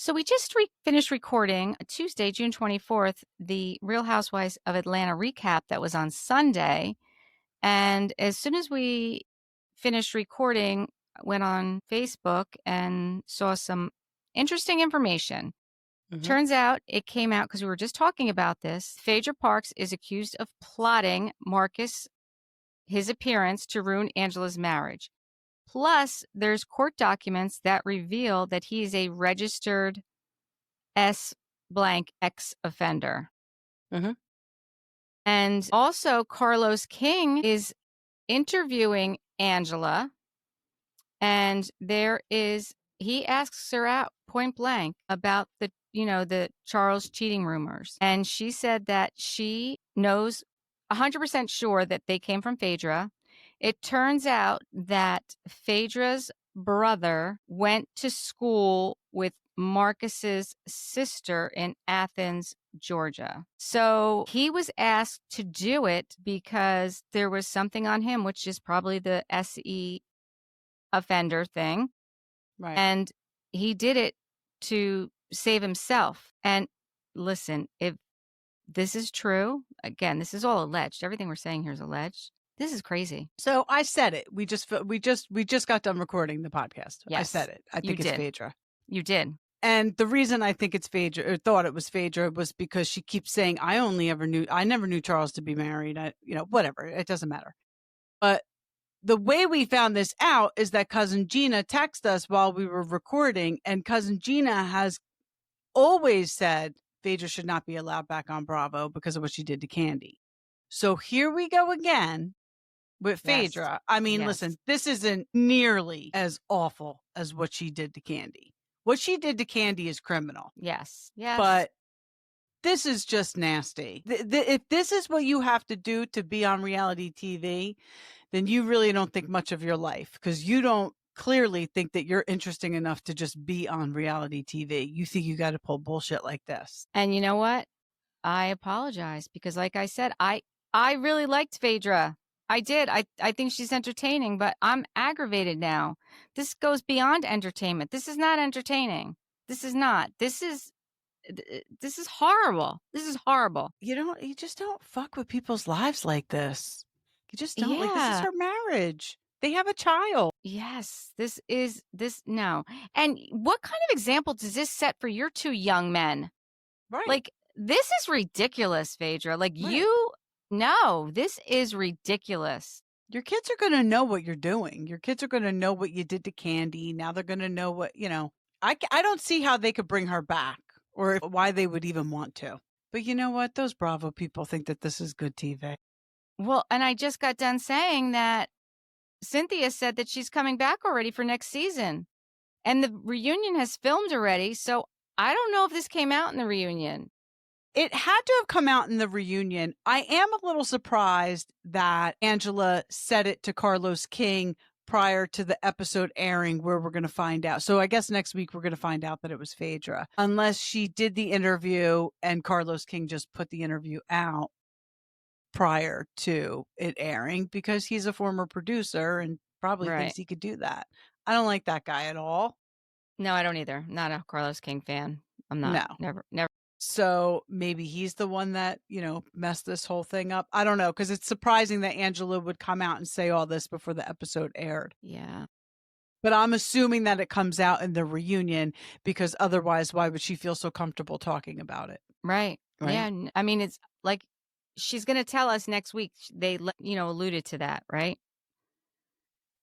So we just finished recording Tuesday, June 24th, the Real Housewives of Atlanta recap that was on Sunday. And as soon as we finished recording, I went on Facebook and saw some interesting information. Mhm. Turns out it came out because we were just talking about this. Phaedra Parks is accused of plotting his appearance to ruin Angela's marriage. Plus, there's court documents that reveal that he is a registered S blank ex offender. Mhm. And also, Carlos King is interviewing Angela, and he asks her out point blank about the Charles cheating rumors. And she said that she knows 100% sure that they came from Phaedra. It turns out that Phaedra's brother went to school with Marcus's sister in Athens, Georgia. So he was asked to do it because there was something on him, which is probably the SE offender thing. Right. And he did it to save himself. And listen, if this is true, again, this is all alleged. Everything we're saying here is alleged. This is crazy. So I said it. We just got done recording the podcast. I Yes, said it. I you think it's did. Phaedra. You did. And the reason I think it's Phaedra, or thought it was Phaedra, was because she keeps saying, I never knew Charles to be married. Whatever. It doesn't matter. But the way we found this out is that cousin Gina texted us while we were recording, and cousin Gina has always said Phaedra should not be allowed back on Bravo because of what she did to Candy. So here we go again with Phaedra. Yes. I mean, Yes. listen, this isn't nearly as awful as what she did to Candy. What she did to Candy is criminal. Yes. Yes. But this is just nasty. If this is what you have to do to be on reality TV, then you really don't think much of your life, because you don't clearly think that you're interesting enough to just be on reality TV. You think you got to pull bullshit like this. And you know what? I apologize because, like I said, I really liked Phaedra. I did. I think she's entertaining, but I'm aggravated now. This goes beyond entertainment. This is not entertaining. This is not. This is horrible. This is horrible. You just don't fuck with people's lives like this. You just don't. Like, this is her marriage. They have a child. Yes, no. And what kind of example does this set for your two young men? Right. Like, this is ridiculous, Phaedra. Like, Right. no, this is ridiculous. Your kids are going to know what you're doing. Your kids are going to know what you did to Candy. Now they're going to know what, I don't see how they could bring her back, or why they would even want to. But you know what? Those Bravo people think that this is good TV. Well, and I just got done saying that Cynthia said that she's coming back already for next season. And the reunion has filmed already. So I don't know if this came out in the reunion. It had to have come out in the reunion. I am a little surprised that Angela said it to Carlos King prior to the episode airing, where we're going to find out. So I guess next week we're going to find out that it was Phaedra, unless she did the interview and Carlos King just put the interview out prior to it airing, because he's a former producer and probably thinks he could do that. I don't like that guy at all. No, I don't either. Not a Carlos King fan. I'm not. No. Never. So maybe he's the one that, messed this whole thing up. I don't know, because it's surprising that Angela would come out and say all this before the episode aired. Yeah. But I'm assuming that it comes out in the reunion, because otherwise, why would she feel so comfortable talking about it? Right. Yeah. I mean, it's like she's going to tell us next week. They, alluded to that, right?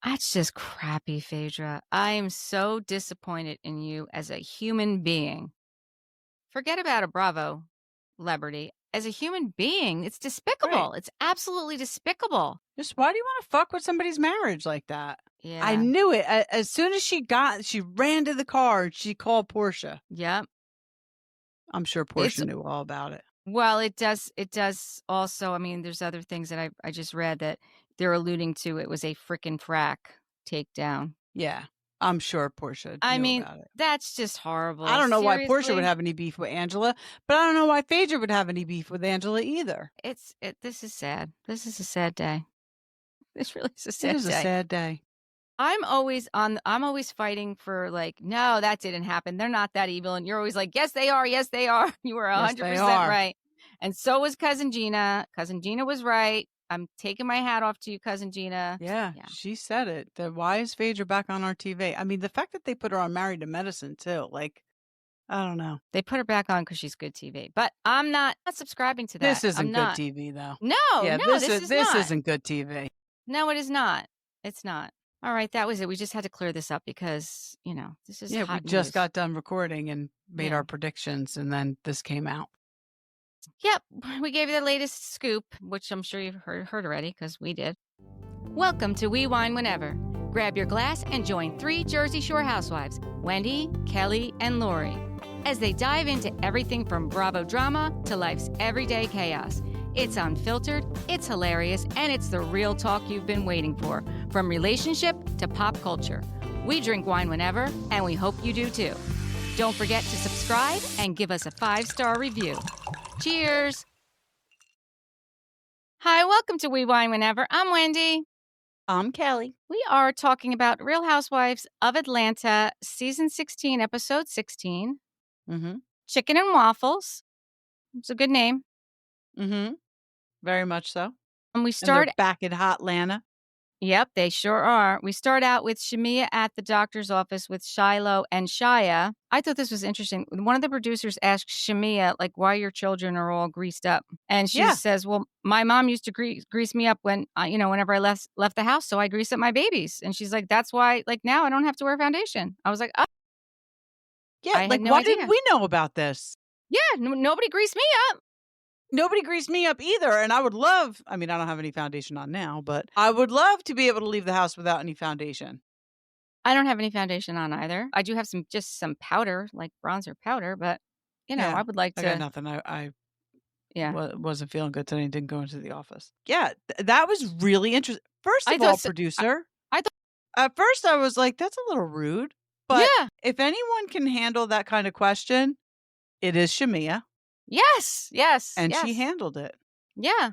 That's just crappy, Phaedra. I am so disappointed in you as a human being. Forget about a Bravo celebrity. As a human being, it's despicable. Right. It's absolutely despicable. Just why do you want to fuck with somebody's marriage like that? Yeah. I knew it. As soon as she ran to the car and she called Portia. Yep. I'm sure Portia knew all about it. Well, it does also, I mean, there's other things that I just read that they're alluding to. It was a frickin' frack takedown. Yeah. I'm sure Portia knew about it. That's just horrible. I don't know why Portia would have any beef with Angela, but I don't know why Phaedra would have any beef with Angela either. This is sad. This is a sad day. This really is a sad day. It is a sad day. I'm always fighting for like, no, that didn't happen. They're not that evil. And you're always like, yes, they are. Yes, they are. You were Yes, they 100% are. right. And so was Cousin Gina. Cousin Gina was right. I'm taking my hat off to you, Cousin Gina. Yeah, Yeah. she said it. Why is Phaedra back on our TV? I mean, the fact that they put her on Married to Medicine too, like, I don't know. They put her back on because she's good TV. But I'm not subscribing to that. This isn't I'm good not. TV though. No, Yeah, no, this is this not. isn't good TV. No, it is not. It's not. All right, that was it. We just had to clear this up because, this is Yeah, we hot just news. got done recording and made Yeah. our predictions, and then this came out. Yep, we gave you the latest scoop, which I'm sure you've heard already because we did. Welcome to We Wine Whenever. Grab your glass and join 3 Jersey Shore housewives, Wendy, Kelli, and Lori, as they dive into everything from Bravo drama to life's everyday chaos. It's unfiltered, it's hilarious, and it's the real talk you've been waiting for, from relationship to pop culture. We drink wine whenever, and we hope you do too. Don't forget to subscribe and give us a 5-star review. Cheers! Hi, welcome to We Wine Whenever. I'm Wendy. I'm Kelli. We are talking about Real Housewives of Atlanta, Season 16, Episode 16, Mm-hmm. Chicken and Waffles. It's a good name. Mm-hmm. Very much so. And we And start... they're back in Hotlanta. Yep, they sure are. We start out with Shamea at the doctor's office with Shiloh and Shia. I thought this was interesting. One of the producers asked Shamea, like, why your children are all greased up. And she says, well, my mom used to grease me up when, whenever I left the house. So I grease up my babies. And she's like, that's why, like, now I don't have to wear foundation. I was like, oh. Yeah, I had no why idea. didn't we know about this? Yeah, nobody greased me up. Nobody greased me up either. And I would love, I mean, I don't have any foundation on now, but I would love to be able to leave the house without any foundation. I don't have any foundation on either. I do have just some powder, like bronzer powder, but, I would like to. I got nothing. I Yeah. wasn't feeling good today and didn't go into the office. Yeah, that was really interesting. First I of thought all, so- producer, I thought. at first I was like, that's a little rude. But Yeah. if anyone can handle that kind of question, it is Shamea. Yes. Yes. And yes. she handled it. Yeah.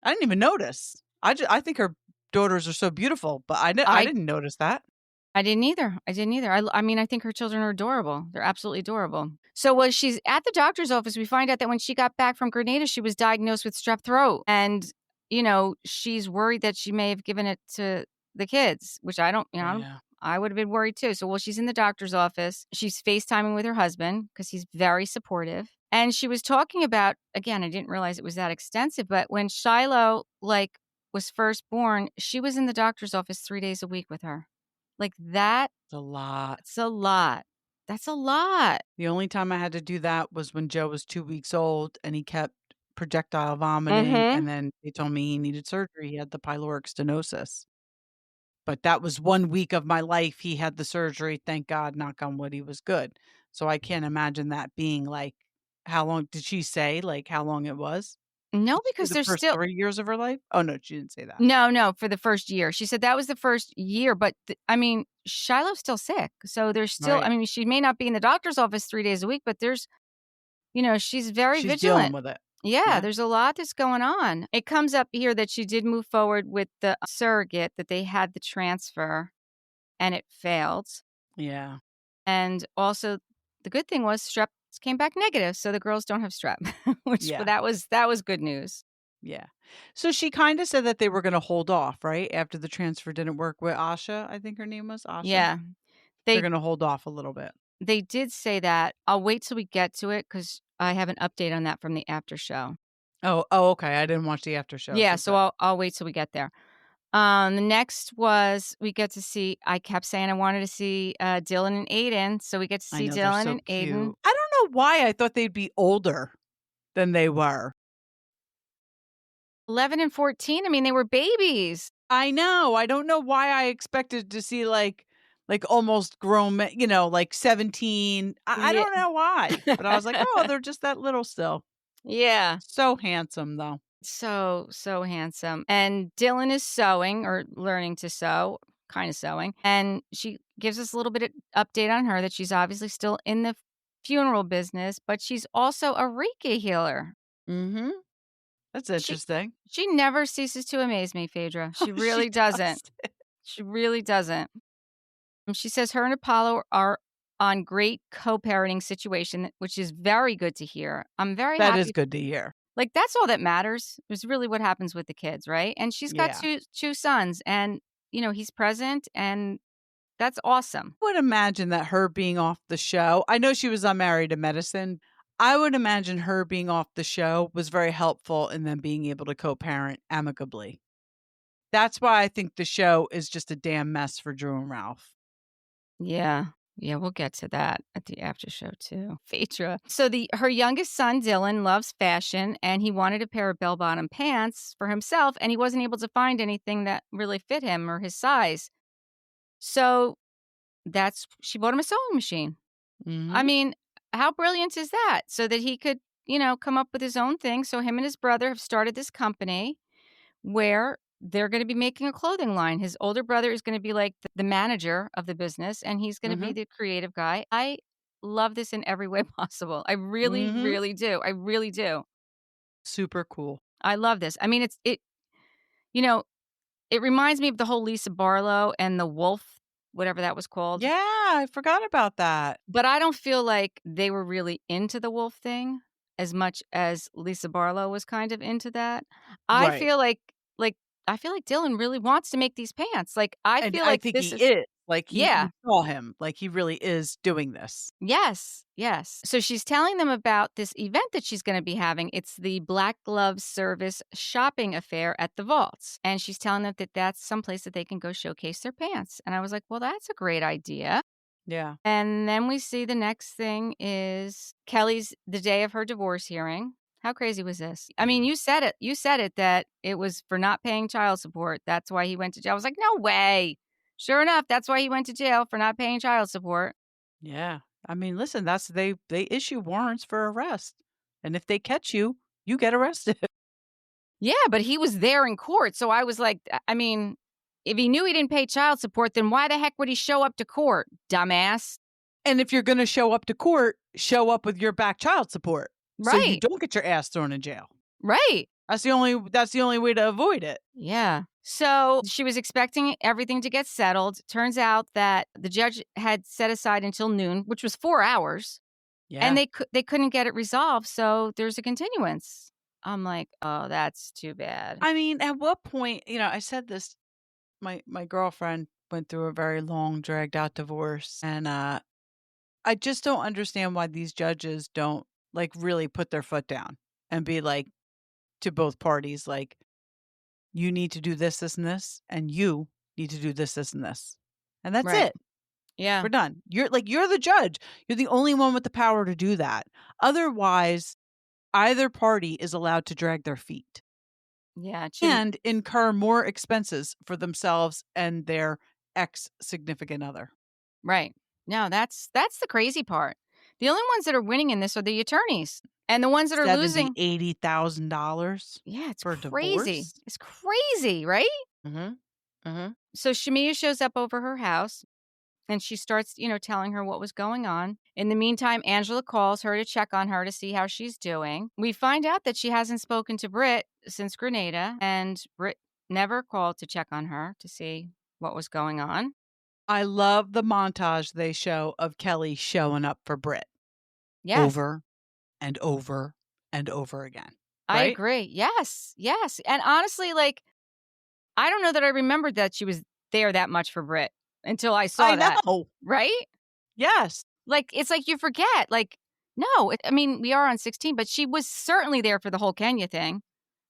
I didn't even notice. I think her daughters are so beautiful, but I didn't notice that. I didn't either. I mean, I think her children are adorable. They're absolutely adorable. So when she's at the doctor's office, we find out that when she got back from Grenada, she was diagnosed with strep throat. And, she's worried that she may have given it to the kids, which I don't, I would have been worried too. So while she's in the doctor's office, she's FaceTiming with her husband because he's very supportive. And she was talking about, again, I didn't realize it was that extensive, but when Shiloh, was first born, she was in the doctor's office 3 days a week with her. Like that. It's a lot. It's a lot. That's a lot. The only time I had to do that was when Joe was 2 weeks old and he kept projectile vomiting. And then they told me he needed surgery. He had the pyloric stenosis. But that was 1 week of my life. He had the surgery. Thank God, knock on wood, he was good. So I can't imagine that being like, how long did she say? Like how long it was? No, because The there's first still 3 years of her life? Oh, no, she didn't say that. no for the first year. She said that was the first year, but I mean, Shiloh's still sick, so there's still. Right. I mean, she may not be in the doctor's office 3 days a week, but there's, she's very She's vigilant. dealing with it. Yeah, there's a lot that's going on. It comes up here that she did move forward with the surrogate, that they had the transfer, and it failed. Yeah. And also, the good thing was strep came back negative, so the girls don't have strep, which that was good news. Yeah. So she kind of said that they were going to hold off, right? After the transfer didn't work with Asha, I think her name was Asha. Yeah. They're going to hold off a little bit. They did say that. I'll wait till we get to it because I have an update on that from the after show. Oh, okay. I didn't watch the after show. Yeah, so I'll wait till we get there. The next was we get to see. I kept saying I wanted to see Dylan and Aiden, so we get to see Dylan and Aiden. I don't know why I thought they'd be older than they were. 11 and 14. I mean, they were babies. I know. I don't know why I expected to see like almost grown men, like 17. I don't know why, but I was like, oh, they're just that little still. Yeah. So handsome though. So handsome. And Dylan is sewing or learning to sew, kind of sewing. And she gives us a little bit of update on her that she's obviously still in the funeral business, but she's also a Reiki healer. Mm-hmm. That's interesting. She never ceases to amaze me, Phaedra. She really doesn't. She really doesn't. And she says her and Apollo are on great co-parenting situation, which is very good to hear. I'm very That is happy. good to hear. Like, that's all that matters is really what happens with the kids, right? And she's got Yeah. two sons and, he's present and that's awesome. I would imagine that her being off the show, I know she was on Married to Medicine. I would imagine her being off the show was very helpful in them being able to co-parent amicably. That's why I think the show is just a damn mess for Drew and Ralph. Yeah. Yeah, we'll get to that at the after show too. Phaedra. So her youngest son Dylan loves fashion and he wanted a pair of bell-bottom pants for himself and he wasn't able to find anything that really fit him or his size. So she bought him a sewing machine. I Mhm. mean, how brilliant is that? So that he could, come up with his own thing. So him and his brother have started this company where they're going to be making a clothing line. His older brother is going to be like the manager of the business and he's going to be Mhm. the creative guy. I love this in every way possible. I really, Mhm. really do. I really do. Super cool. I love this. I mean, you know, it reminds me of the whole Lisa Barlow and the wolf, whatever that was called. Yeah, I forgot about that. But I don't feel like they were really into the wolf thing as much as Lisa Barlow was kind of into that. I Right. feel like I feel like Dylan really wants to make these pants. Like, I And feel I like think this he is is. Like, yeah. you saw him. Like, he really is doing this. Yes, yes. So she's telling them about this event that she's gonna be having. It's the Black Glove Service shopping affair at the Vaults, and she's telling them that that's someplace that they can go showcase their pants, and I was like, "Well, that's a great idea." Yeah. And then we see the next thing is Kelly's the day of her divorce hearing. How crazy was this? I mean, you said it. You said it that it was for not paying child support. That's why he went to jail. I was like, no way. Sure enough, that's why he went to jail for not paying child support. Yeah. I mean, listen, they issue warrants for arrest. And if they catch you, you get arrested. Yeah, but he was there in court. So I was like, I mean, if he knew he didn't pay child support, then why the heck would he show up to court, dumbass? And if you're going to show up to court, show up with your back child support so you Right, don't get your ass thrown in jail. right. That's the only way to avoid it. Yeah. So she was expecting everything to get settled. Turns out that the judge had set aside until noon, which was 4 hours, and Yeah. they couldn't get it resolved. So there's a continuance. I'm like, oh, that's too bad. I mean, at what point, I said this, my girlfriend went through a very long dragged out divorce and I just don't understand why these judges don't like really put their foot down and be like to both parties like you need to do this, this, and this, and you need to do this, this, and this. And that's Right. it. Yeah. We're done. You're the judge. You're the only one with the power to do that. Otherwise, either party is allowed to drag their feet Yeah. It shouldn't. and incur more expenses for themselves and their ex significant other. Right. No, that's the crazy part. The only ones that are winning in this are the attorneys, and the ones that are 70, losing. $80,000 Yeah, it's for crazy. divorce. It's crazy, right? Mhm. Mhm. So Shamea shows up over her house and she starts, telling her what was going on. In the meantime, Angela calls her to check on her to see how she's doing. We find out that she hasn't spoken to Britt since Grenada, and Britt never called to check on her to see what was going on. I love the montage they show of Kelli showing up for Britt Yes, over and over and over again, I right? agree. Yes, yes. And honestly, like, I don't know that I remembered that she was there that much for Britt until I I saw that, know. right? Yes. Like, it's like you forget. Like, no, I mean, we are on 16, but she was certainly there for the whole Kenya thing.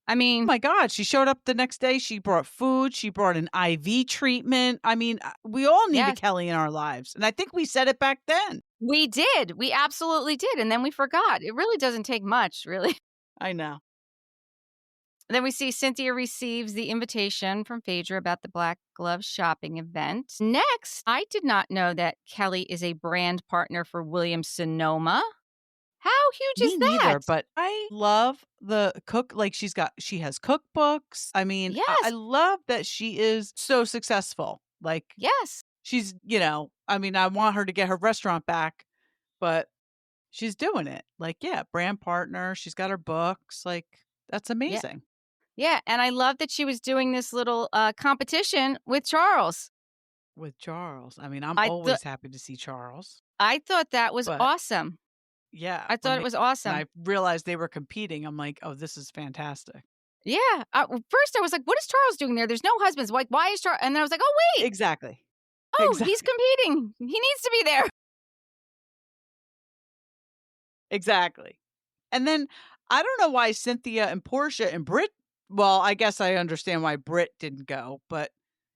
I Oh mean, my god, she showed up the next day, she brought food, she brought an IV treatment. I mean, we all need a yes, Kelli in our lives, and I think we said it back then. we did. We absolutely did. And then we forgot. It really doesn't take much, really. I know. Then we see Cynthia receives the invitation from Phaedra about the Black Glove shopping event. Next, I did not know that Kelli is a brand partner for Williams Sonoma. How huge Me is that? neither, but I love the like she has cookbooks. I mean, I Yes, love that she is so successful. Like yes. she's, I mean, I want her to get her restaurant back, but she's doing it. Like, yeah, brand partner, she's got her books, like that's Yeah. amazing. Yeah, and I love that she was doing this little competition with Charles. With Charles. I mean, I'm I thought always happy to see Charles, I thought that was but awesome. yeah, I thought it was when awesome. I realized they were competing, I'm like, "Oh, this is fantastic." Yeah. First, I was like, "What is Charles doing there? There's no husbands. Like, why is Charles?" And then I was like, "Oh wait, Exactly. oh, he's Exactly. competing. He needs to be there." Exactly. And then I don't know why Cynthia and Portia and Britt, well, I guess I understand why Britt didn't go, but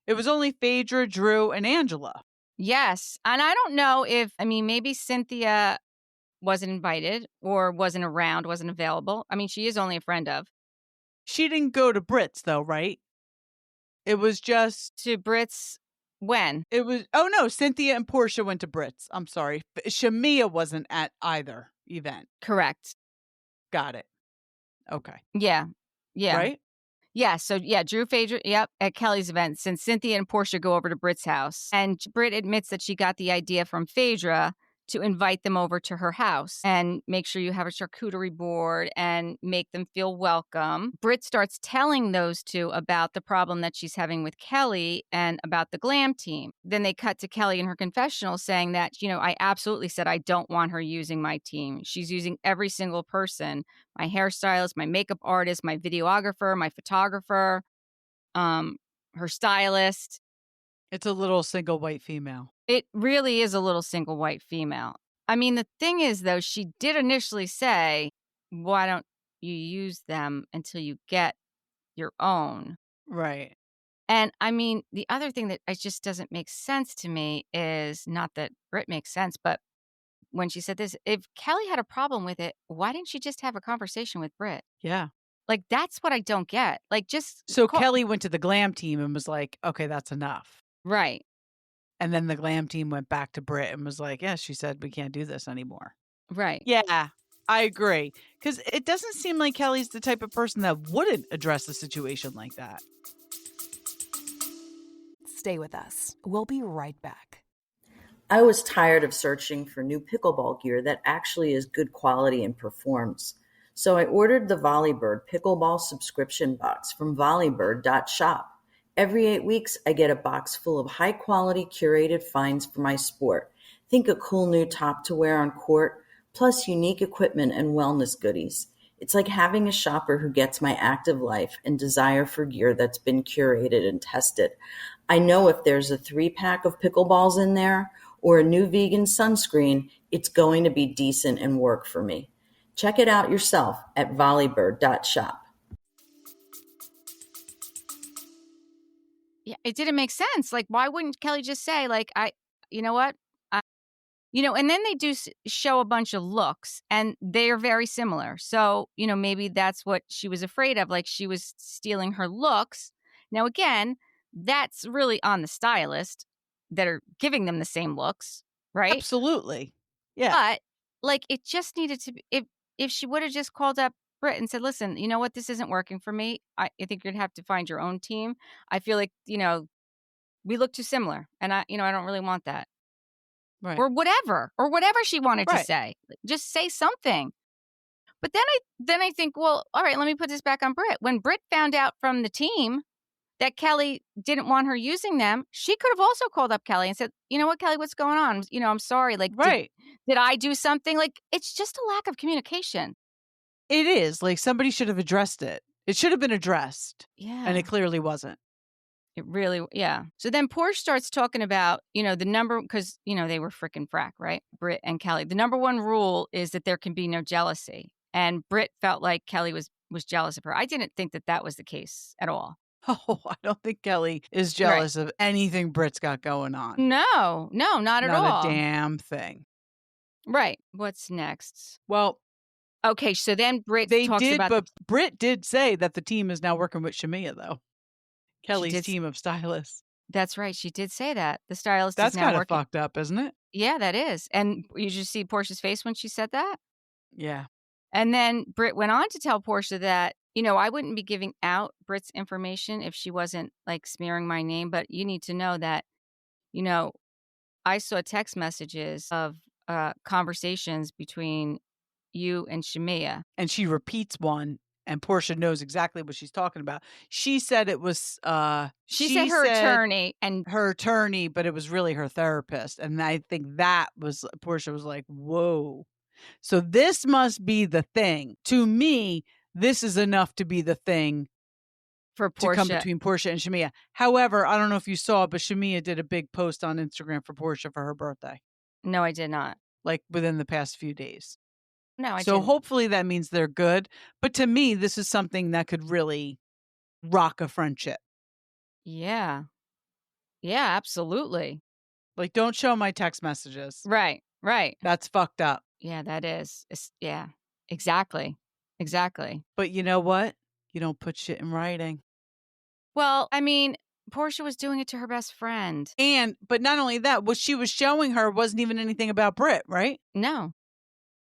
it was only Phaedra, Drew, and Angela. Yes, and I don't know if maybe Cynthia wasn't invited or wasn't around, wasn't available. I mean, she is only a friend of. She didn't go to Britt's though, right? It was just To Britt's when? it was oh no, Cynthia and Portia went to Britt's. I'm sorry. Shamea wasn't at either event. Correct. Got it. Okay. Yeah. Yeah. Right? Yeah, so yeah, Drew Phaedra, yep, at Kelly's event, since Cynthia and Portia go over to Britt's house. And Britt admits that she got the idea from Phaedra to invite them over to her house and make sure you have a charcuterie board and make them feel welcome. Britt starts telling those two about the problem that she's having with Kelly and about the glam team. Then they cut to Kelly in her confessional saying that, I absolutely said I don't want her using my team. She's using every single person, my hairstylist, my makeup artist, my videographer, my photographer, her stylist. It's a little single white female. It really is a little single white female. I mean, the thing is, though, she did initially say, why don't you use them until you get your own? Right. And I mean, the other thing that it just doesn't make sense to me is not that Britt makes sense, but when she said this, if Kelly had a problem with it, why didn't she just have a conversation with Britt? Yeah. Like, that's what I don't get. Like, just So call. Kelly went to the glam team and was like, okay, that's enough. Right. And then the glam team went back to Britt and was like, yeah, she said we can't do this anymore. Right. Yeah, I agree. Because it doesn't seem like Kelly's the type of person that wouldn't address a situation like that. Stay with us. We'll be right back. I was tired of searching for new pickleball gear that actually is good quality and performs. So I ordered the Volleybird pickleball subscription box from volleybird.shop. Every 8 weeks, I get a box full of high-quality curated finds for my sport. Think a cool new top to wear on court, plus unique equipment and wellness goodies. It's like having a shopper who gets my active life and desire for gear that's been curated and tested. I know if there's a 3-pack of pickleballs in there or a new vegan sunscreen, it's going to be decent and work for me. Check it out yourself at volleybird.shop. Yeah, it didn't make sense. Like, why wouldn't Kelly just say, like, you know what? And then they do show a bunch of looks and they are very similar. So, maybe that's what she was afraid of. Like, she was stealing her looks. Now, again, that's really on the stylist that are giving them the same looks, right? Absolutely. Yeah. But, like, it just needed to be, if she would have just called up Britt and said, listen, you know what? This isn't working for me. I think you're going to have to find your own team. I feel like, we look too similar and I don't really want that. Right. Or whatever she wanted to Right. say. Just say something. But then I think, well, all right, let me put this back on Britt. When Britt found out from the team that Kelly didn't want her using them, she could have also called up Kelly and said, you know what, Kelly, what's going on? I'm sorry. Like, Right. did I do something? Like, it's just a lack of communication. It is. Like, somebody should have addressed it. It should have been addressed. Yeah. And it clearly wasn't. It really, yeah. So then Porsche starts talking about, the number, because, they were frickin' frack, right? Britt and Kelly. The number one rule is that there can be no jealousy. And Britt felt like Kelly was jealous of her. I didn't think that was the case at all. Oh, I don't think Kelly is jealous of anything Britt's got going on. No, not at all. Not a damn thing. Right. What's next? Well, okay, so then Britt talks about but Britt did say that the team is now working with Shamea, though. Kelly's did team of stylists. That's right. She did say that. The stylist That's is now kind of working. fucked up, isn't it? Yeah, that is. And you just see Portia's face when she said that? Yeah. And then Britt went on to tell Portia that, I wouldn't be giving out Britt's information if she wasn't like smearing my name. But you need to know that, I saw text messages of conversations between you and Shamea. And she repeats one and Portia knows exactly what she's talking about. She said it was She said her attorney, and her attorney, but it was really her therapist. And I think that was Portia was like, whoa. So this must be the thing. To me, this is enough to be the thing for to come Portia. between Portia and Shamea. However, I don't know if you saw, but Shamea did a big post on Instagram for Portia for her birthday, No, I did not. like within the past few days. No, I So didn't. hopefully that means they're good. But to me, this is something that could really rock a friendship. Yeah. Yeah, absolutely. Like, don't show my text messages. Right. That's fucked up. Yeah, that is. Yeah, exactly. But you know what? You don't put shit in writing. Well, I mean, Portia was doing it to her best friend. But not only that, what she was showing her wasn't even anything about Britt, right? No.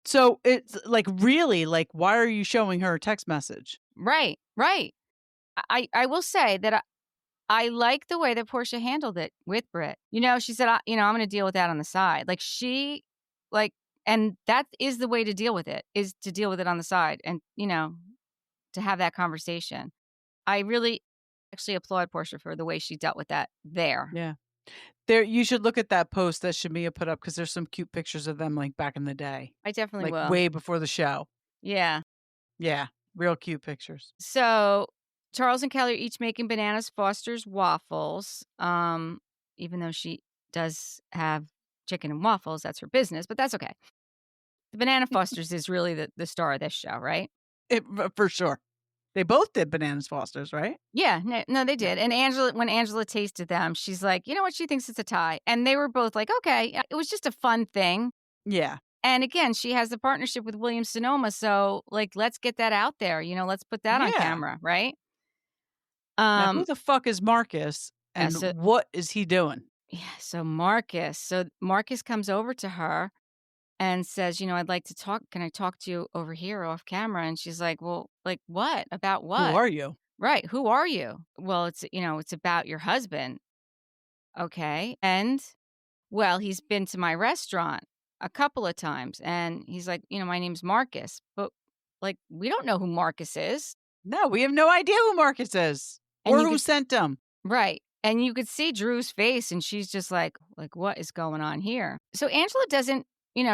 So it's like, really, like, why are you showing her a text message? Right. I will say that I like the way that Portia handled it with Britt. She said, I'm going to deal with that on the side. And that is the way to deal with it, is to deal with it on the side and, to have that conversation. I really actually applaud Portia for the way she dealt with that there. Yeah. You should look at that post that Shamea put up, because there's some cute pictures of them like back in the day. I definitely like will. way before the show. Yeah. Yeah. Real cute pictures. So Charles and Kelli are each making Bananas Foster's waffles. Even though she does have chicken and waffles, that's her business, but that's okay. The Banana Fosters is really the star of this show, right? For sure. They both did Bananas Foster's, right? Yeah, no, they did. And when Angela tasted them, she's like, you know what? She thinks it's a tie. And they were both like, okay, it was just a fun thing. Yeah. And again, she has the partnership with Williams Sonoma. So, like, let's get that out there. Let's put that on camera, right? Now, who the fuck is Marcus, and what is he doing? Yeah, so Marcus comes over to her and says, I'd like to talk. Can I talk to you over here off camera? And she's like, well, like what? About what? Who are you? Right. Who are you? Well, it's about your husband. Okay. And, well, he's been to my restaurant a couple of times. And he's like, my name's Marcus. But, like, we don't know who Marcus is. No, we have no idea who Marcus is. Or who sent him. Right. And you could see Drew's face, and she's just like, what is going on here? So Angela doesn't,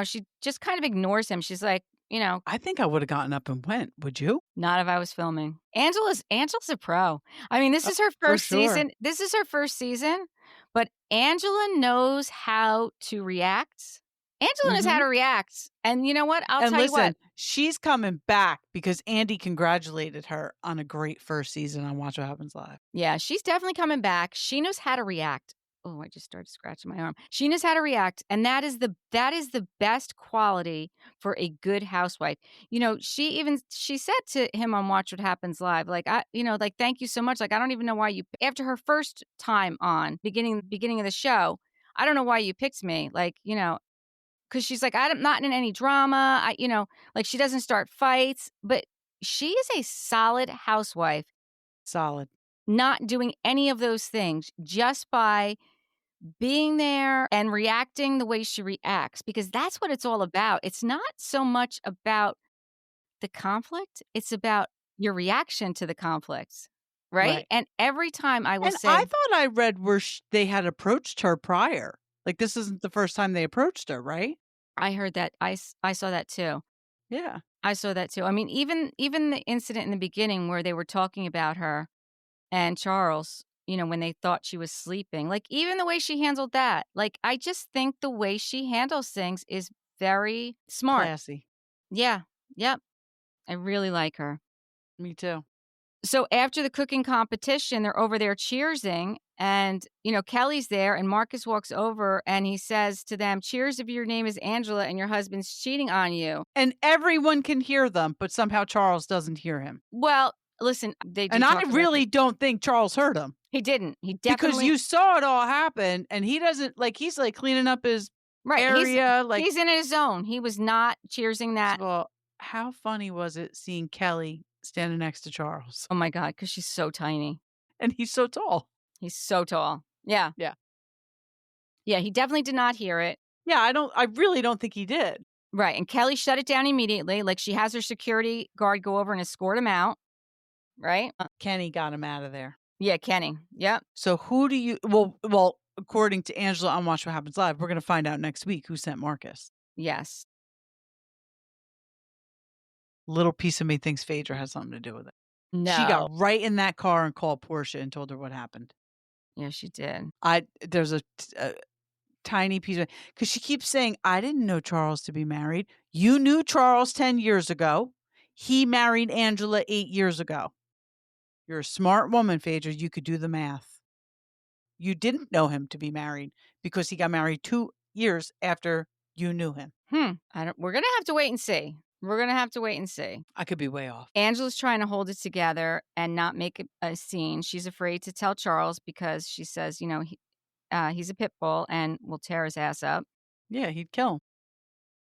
she just kind of ignores him. She's like, I think I would have gotten up and went. Would you? Not if I was filming. Angela's a pro. I mean, this is her first season. This is her first season, but Angela knows how to react. Angela knows how to react. And you know what? I'll tell you what. She's coming back because Andy congratulated her on a great first season on Watch What Happens Live. Yeah, she's definitely coming back. She knows how to react. Oh, I just started scratching my arm. She knows how to react, and that is the best quality for a good housewife. She said to him on Watch What Happens Live, like, thank you so much. Like, I don't even know why after her first time on beginning of the show, I don't know why you picked me. Like, because she's like, I'm not in any drama. She doesn't start fights, but she is a solid housewife. Solid. Not doing any of those things, just by being there and reacting the way she reacts, because that's what it's all about. It's not so much about the conflict. It's about your reaction to the conflict. Right? And every time I will say, I thought I read where they had approached her prior. Like, this isn't the first time they approached her, right? I heard that. I saw that too. Yeah. I saw that too. I mean, even the incident in the beginning where they were talking about her and Charles, when they thought she was sleeping, like, even the way she handled that, like, I just think the way she handles things is very smart. Classy. Yeah. Yep. I really like her. Me too. So after the cooking competition, they're over there cheersing, and, Kelly's there, and Marcus walks over and he says to them, cheers if your name is Angela and your husband's cheating on you. And everyone can hear them, but somehow Charles doesn't hear him. Well, listen, and I really don't think Charles heard him. He didn't. He definitely. Because you saw it all happen, and he doesn't, he's cleaning up his area. He's in his zone. He was not cheersing that. Well, how funny was it seeing Kelli standing next to Charles? Oh my God, because she's so tiny. And he's so tall. He's so tall. Yeah. Yeah. Yeah, he definitely did not hear it. Yeah, I really don't think he did. Right. And Kelli shut it down immediately. Like she has her security guard go over and escort him out. Right. Kenny got him out of there. Yeah, Kenny. Yep. So who do you? Well, according to Angela on Watch What Happens Live, we're going to find out next week who sent Marcus. Yes. Little piece of me thinks Phaedra has something to do with it. No. She got right in that car and called Portia and told her what happened. Yeah, she did. There's a tiny piece of, because she keeps saying, I didn't know Charles to be married. You knew Charles 10 years ago. He married Angela 8 years ago. You're a smart woman, Phaedra. You could do the math. You didn't know him to be married because he got married 2 years after you knew him. We're going to have to wait and see. We're going to have to wait and see. I could be way off. Angela's trying to hold it together and not make a scene. She's afraid to tell Charles because she says, he's a pit bull and will tear his ass up. Yeah, he'd kill him.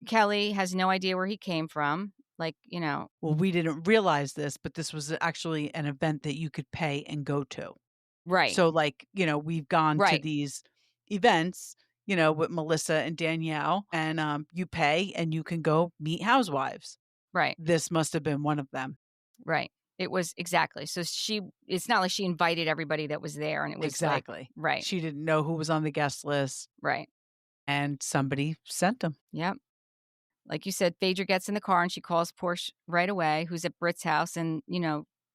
Kelli has no idea where he came from. Well, we didn't realize this, but this was actually an event that you could pay and go to. Right. So we've gone to these events, with Melissa and Danielle, and you pay and you can go meet housewives. Right. This must have been one of them. Right. It was exactly. So it's not like she invited everybody that was there and it was exactly right. She didn't know who was on the guest list. Right. And somebody sent them. Yep. Like you said, Phaedra gets in the car and she calls Portia right away, who's at Britt's house. And,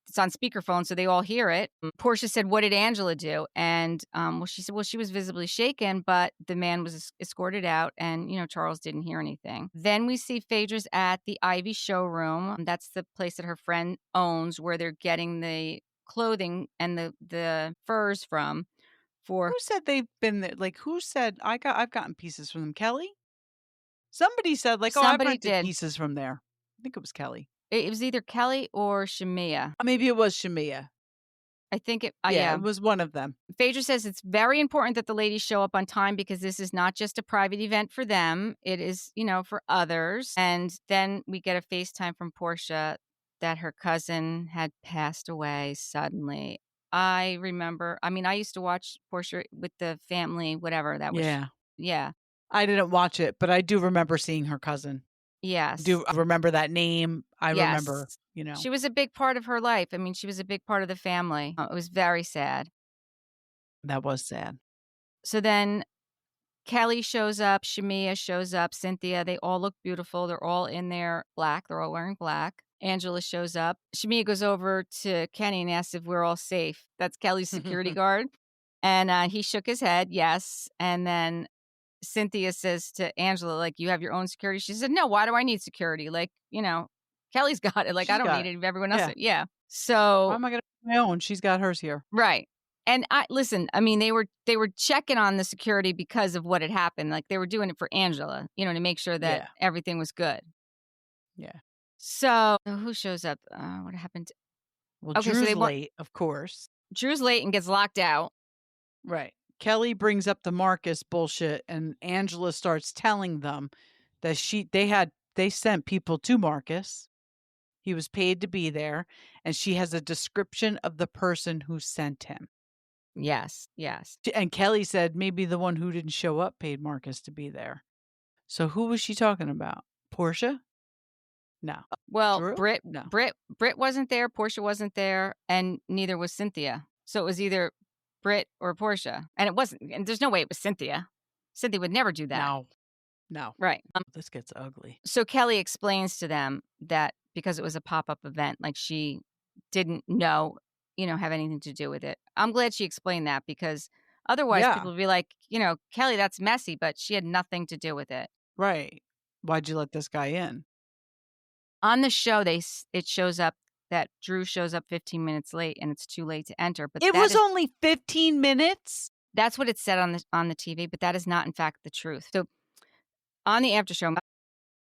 it's on speakerphone, so they all hear it. Portia said, what did Angela do? And, she said, she was visibly shaken, but the man was escorted out and, Charles didn't hear anything. Then we see Phaedra's at the Ivy showroom. That's the place that her friend owns where they're getting the clothing and the furs from. Who said they've been there? Like, who said, I've gotten pieces from them? Kelli? Somebody said, I've rented pieces from there. I think it was Kelli. It was either Kelli or Shamea. Maybe it was Shamea. I think it. Yeah, it was one of them. Phaedra says it's very important that the ladies show up on time because this is not just a private event for them. It is, for others. And then we get a FaceTime from Portia that her cousin had passed away suddenly. I remember. I used to watch Portia with the family, whatever that was. Yeah. I didn't watch it, but I do remember seeing her cousin. Yes. I do remember that name. I remember, She was a big part of her life. She was a big part of the family. It was very sad. That was sad. So then Kelli shows up, Shamea shows up, Cynthia. They all look beautiful. They're all in their black. They're all wearing black. Angela shows up. Shamea goes over to Kenny and asks if we're all safe. That's Kelly's security guard. And he shook his head, yes. And then Cynthia says to Angela, you have your own security. She said, no, why do I need security? Kelli's got it. I don't need it if everyone else. Yeah. So why am I going to have my own? She's got hers here. Right. And they were checking on the security because of what had happened. They were doing it for Angela, to make sure that everything was good. Yeah. So who shows up? What happened? Well, Drew's late, of course. Drew's late and gets locked out. Right. Kelli brings up the Marcus bullshit, and Angela starts telling them that they sent people to Marcus. He was paid to be there, and she has a description of the person who sent him. Yes, yes. And Kelli said maybe the one who didn't show up paid Marcus to be there. So who was she talking about? Portia? No. Well, Drew? Britt, No. Britt wasn't there. Portia wasn't there, and neither was Cynthia. So it was either Britt or Portia, and it wasn't. And there's no way it was Cynthia. Cynthia would never do that. No. Right. This gets ugly. So Kelli explains to them that because it was a pop-up event, she didn't know, have anything to do with it. I'm glad she explained that because otherwise people would be like, Kelli, that's messy, but she had nothing to do with it. Right. Why'd you let this guy in? On the show, it shows up that Drew shows up 15 minutes late and it's too late to enter. But it was only 15 minutes? That's what it said on the TV, but that is not, in fact, the truth. So on the after show,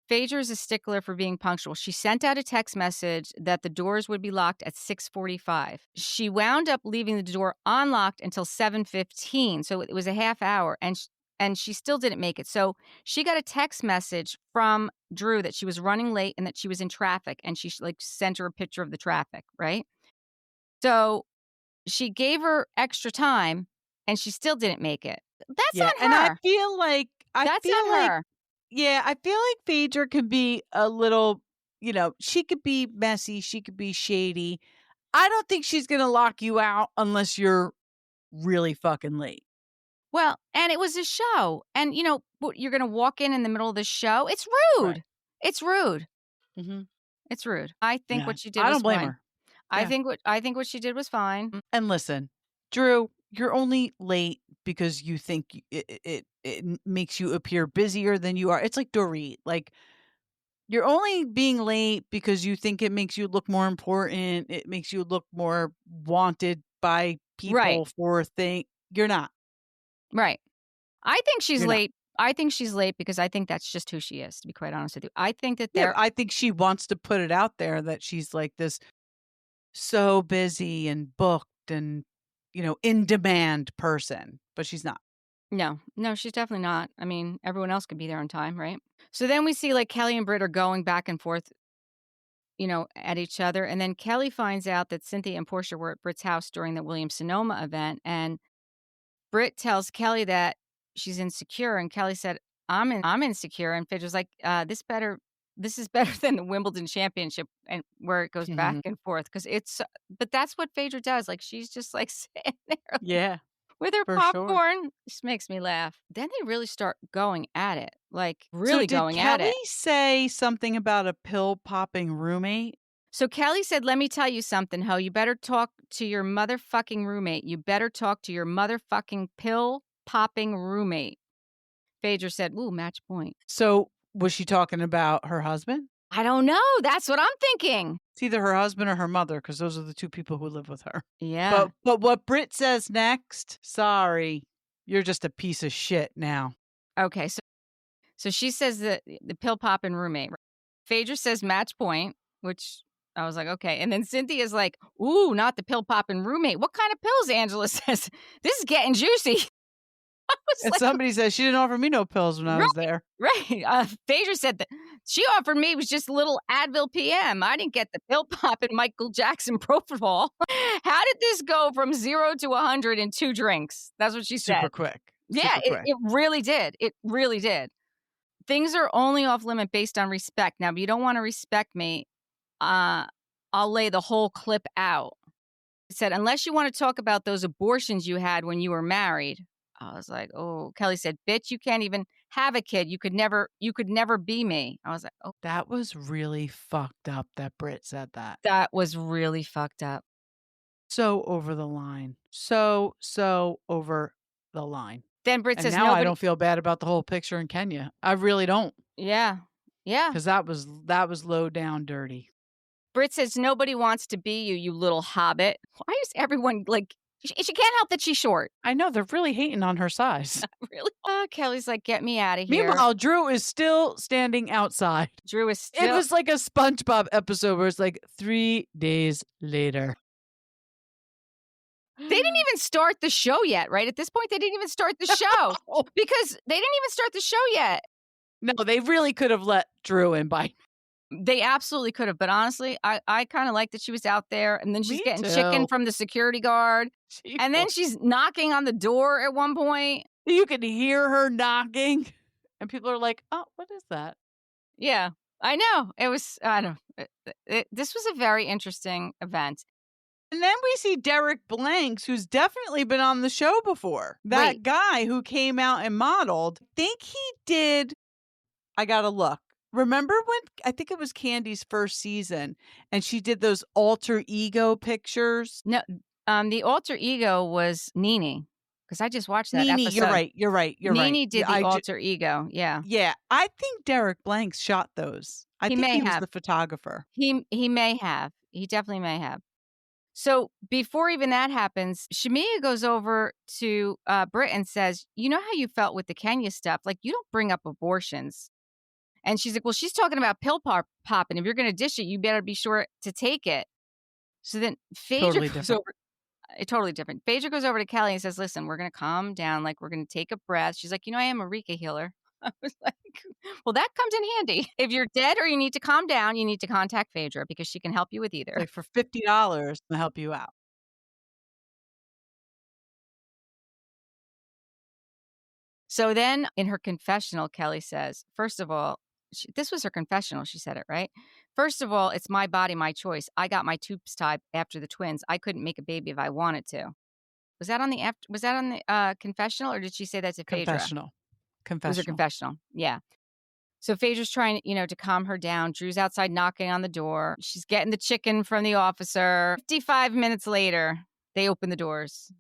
Phaedra is a stickler for being punctual. She sent out a text message that the doors would be locked at 6:45. She wound up leaving the door unlocked until 7:15. So it was a half hour and she still didn't make it. So she got a text message from Drew that she was running late and that she was in traffic, and she sent her a picture of the traffic, right? So she gave her extra time and she still didn't make it. That's on her. And I feel like that's on her. Yeah, I feel like Phaedra can be a little, she could be messy, she could be shady. I don't think she's going to lock you out unless you're really fucking late. Well, and it was a show. And, you're going to walk in the middle of the show? It's rude. Right. It's rude. Mm-hmm. It's rude. I think Yeah, what she did I was don't blame fine. her. I Yeah. think what she did was fine. And listen, Drew, you're only late because you think it makes you appear busier than you are. It's like Dorit. Like, you're only being late because you think it makes you look more important. It makes you look more wanted by people Right. for a thing. You're not. Right. I think she's You're not. late. I think she's late because I think that's just who she is, to be quite honest with you. I think that Yeah, I think she wants to put it out there that she's like this so busy and booked and, in demand person, but she's not. No, she's definitely not. I mean, everyone else could be there on time, right? So then we see like Kelli and Britt are going back and forth, at each other. And then Kelli finds out that Cynthia and Portia were at Britt's house during the Williams Sonoma event. And Britt tells Kelli that she's insecure. And Kelli said, I'm insecure. And Phaedra's like, this is better than the Wimbledon championship, and where it goes back and forth. But that's what Phaedra does. Like, she's just like sitting there. Yeah. With her for popcorn. Sure. Just makes me laugh. Then they really start going at it. Like, really going at Kelli it. say something about a pill popping roommate? So Kelli said, let me tell you something, ho. You better talk to your motherfucking roommate. You better talk to your motherfucking pill popping roommate. Phaedra said, ooh, match point. So was she talking about her husband? I don't know. That's what I'm thinking. It's either her husband or her mother, because those are the two people who live with her. Yeah. But what Britt says next, sorry, you're just a piece of shit now. Okay. So she says that the pill popping roommate. Phaedra says match point, which I was like, okay. And then Cynthia's like, ooh, not the pill popping roommate. What kind of pills? Angela says, this is getting juicy. And somebody says she didn't offer me no pills when I was there. Right. Phaedra said that she offered me was just a little Advil PM. I didn't get the pill popping Michael Jackson propofol. How did this go from 0 to 100 in 2 drinks? That's what she said. Super quick. Yeah, it really did. It really did. Things are only off limit based on respect. Now, if you don't want to respect me, I'll lay the whole clip out. It said, unless you want to talk about those abortions you had when you were married. I was like, oh, Kelli said, bitch, you can't even have a kid. You could never be me. I was like, oh. That was really fucked up that Britt said that. That was really fucked up. So over the line. So over the line. Then Britt says, now I don't feel bad about the whole picture in Kenya. I really don't. Yeah. Yeah. Because that was low down dirty. Britt says, nobody wants to be you, you little hobbit. Why is everyone like, she can't help that she's short. I know, they're really hating on her size. Really? Kelli's like, get me out of here. Meanwhile, Drew is still standing outside. Drew is still. It was like a SpongeBob episode where it's like 3 days later. They didn't even start the show yet, right? At this point, they didn't even start the show because they didn't even start the show yet. No, they really could have let Drew in by. They absolutely could have. But honestly, I kind of like that she was out there. And then she's getting chicken from the security guard. And then she's knocking on the door at one point. You can hear her knocking. And people are like, oh, what is that? Yeah, I know. It was, I don't know. This was a very interesting event. And then we see Derek Blanks, who's definitely been on the show before. That guy who came out and modeled. I think he did. I got to look. Remember when, I think it was Candy's first season, and she did those alter ego pictures? No, the alter ego was Nene, because I just watched that episode. You're right. Nene did the alter ego, yeah. Yeah, I think Derek Blanks shot those. I think he was the photographer. He may have. He definitely may have. So before even that happens, Shamea goes over to Britt and says, you know how you felt with the Kenya stuff? Like, you don't bring up abortions. And she's like, well, she's talking about pill popping. If you're going to dish it, you better be sure to take it. So then Phaedra goes over. Totally different. Phaedra goes over to Kelli and says, listen, we're going to calm down. Like, we're going to take a breath. She's like, I am a Reiki healer. I was like, well, that comes in handy. If you're dead or you need to calm down, you need to contact Phaedra because she can help you with either. Like, for $50 to help you out. So then in her confessional, Kelli says, first of all, this was her confessional. She said it, right? First of all, it's my body, my choice. I got my tubes tied after the twins. I couldn't make a baby if I wanted to. Was that on the confessional, or did she say that to Phaedra? Confessional. It was her confessional. Yeah. So Phaedra's trying, to calm her down. Drew's outside knocking on the door. She's getting the chicken from the officer. 55 minutes later, they open the doors.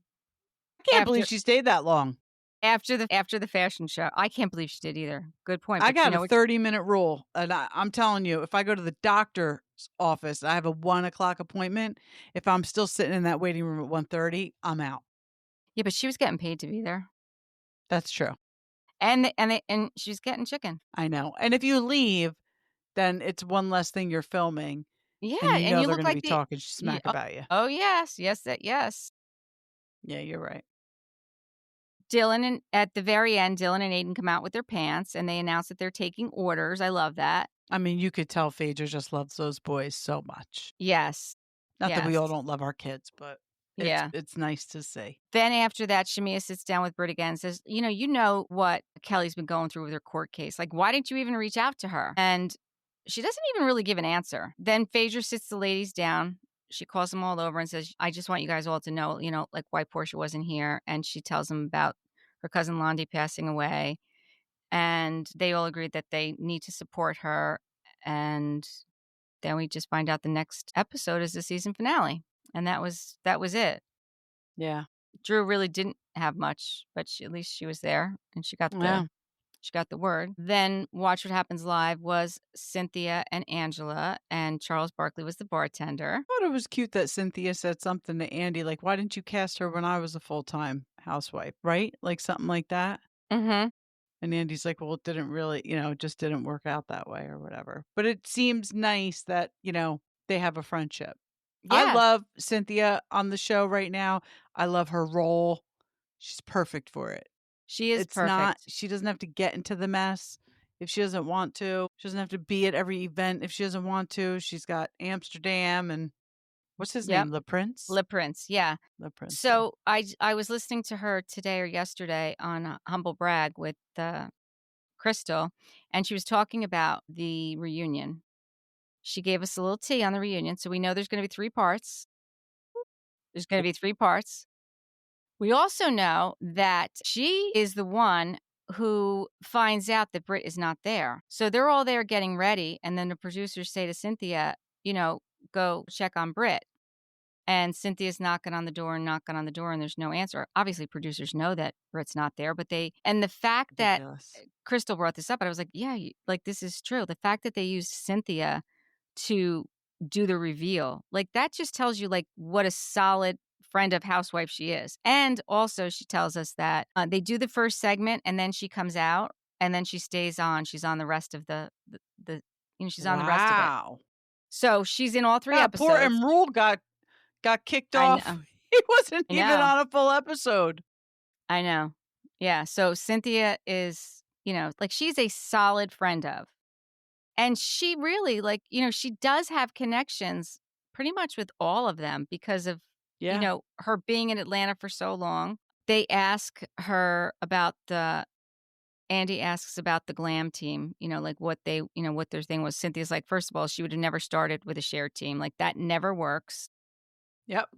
I can't believe she stayed that long. After the fashion show. I can't believe she did either. Good point. I got a 30-minute rule. And I'm telling you, if I go to the doctor's office, I have a 1:00 appointment. If I'm still sitting in that waiting room at 1:30, I'm out. Yeah, but she was getting paid to be there. That's true. And she's getting chicken. I know. And if you leave, then it's one less thing you're filming. Yeah, and you know you they're look going to like be talking smack about you. Oh, yes. Yes. Yeah, you're right. At the very end, Dylan and Aiden come out with their pants and they announce that they're taking orders. I love that. I mean, you could tell Phaedra just loves those boys so much. Yes. Not that we all don't love our kids, but it's nice to see. Then after that, Shamea sits down with Britt again and says, you know what Kelli's been going through with her court case. Like, why didn't you even reach out to her? And she doesn't even really give an answer. Then Phaedra sits the ladies down. She calls them all over and says, I just want you guys all to know, like why Portia wasn't here. And she tells them about her cousin Londi passing away. And they all agreed that they need to support her. And then we just find out the next episode is the season finale. And that was it. Yeah. Drew really didn't have much, but at least she was there and she got the word. Then Watch What Happens Live was Cynthia and Angela, and Charles Barkley was the bartender. I thought it was cute that Cynthia said something to Andy, like, why didn't you cast her when I was a full-time housewife, right? Like something like that. Mm-hmm. And Andy's like, well, it didn't really, it just didn't work out that way or whatever. But it seems nice that, they have a friendship. Yeah. I love Cynthia on the show right now. I love her role. She's perfect for it. She is perfect. She doesn't have to get into the mess if she doesn't want to. She doesn't have to be at every event if she doesn't want to. She's got Amsterdam and what's his name? Le Prince? Le Prince, yeah. Le Prince. So I was listening to her today or yesterday on Humble Brag with Crystal, and she was talking about the reunion. She gave us a little tea on the reunion, so we know there's going to be 3 parts. There's going to be 3 parts. We also know that she is the one who finds out that Britt is not there. So they're all there getting ready, and then the producers say to Cynthia, go check on Britt. And Cynthia's knocking on the door, and there's no answer. Obviously, producers know that Britt's not there, but the fact that Crystal brought this up, and I was like, yeah, this is true. The fact that they used Cynthia to do the reveal, that just tells you what a solid friend of housewife she is. And also she tells us that they do the first segment and then she comes out and then she stays on. She's on the rest of the she's on the rest of it. So she's in all 3 episodes. Poor Emerald got kicked off. He wasn't even on a full episode. I know. Yeah. So Cynthia is, she's a solid friend of. And she really, she does have connections pretty much with all of them because of, her being in Atlanta for so long. They ask her about Andy asks about the glam team, what their thing was. Cynthia's like, first of all, she would have never started with a shared team. That never works. Yep.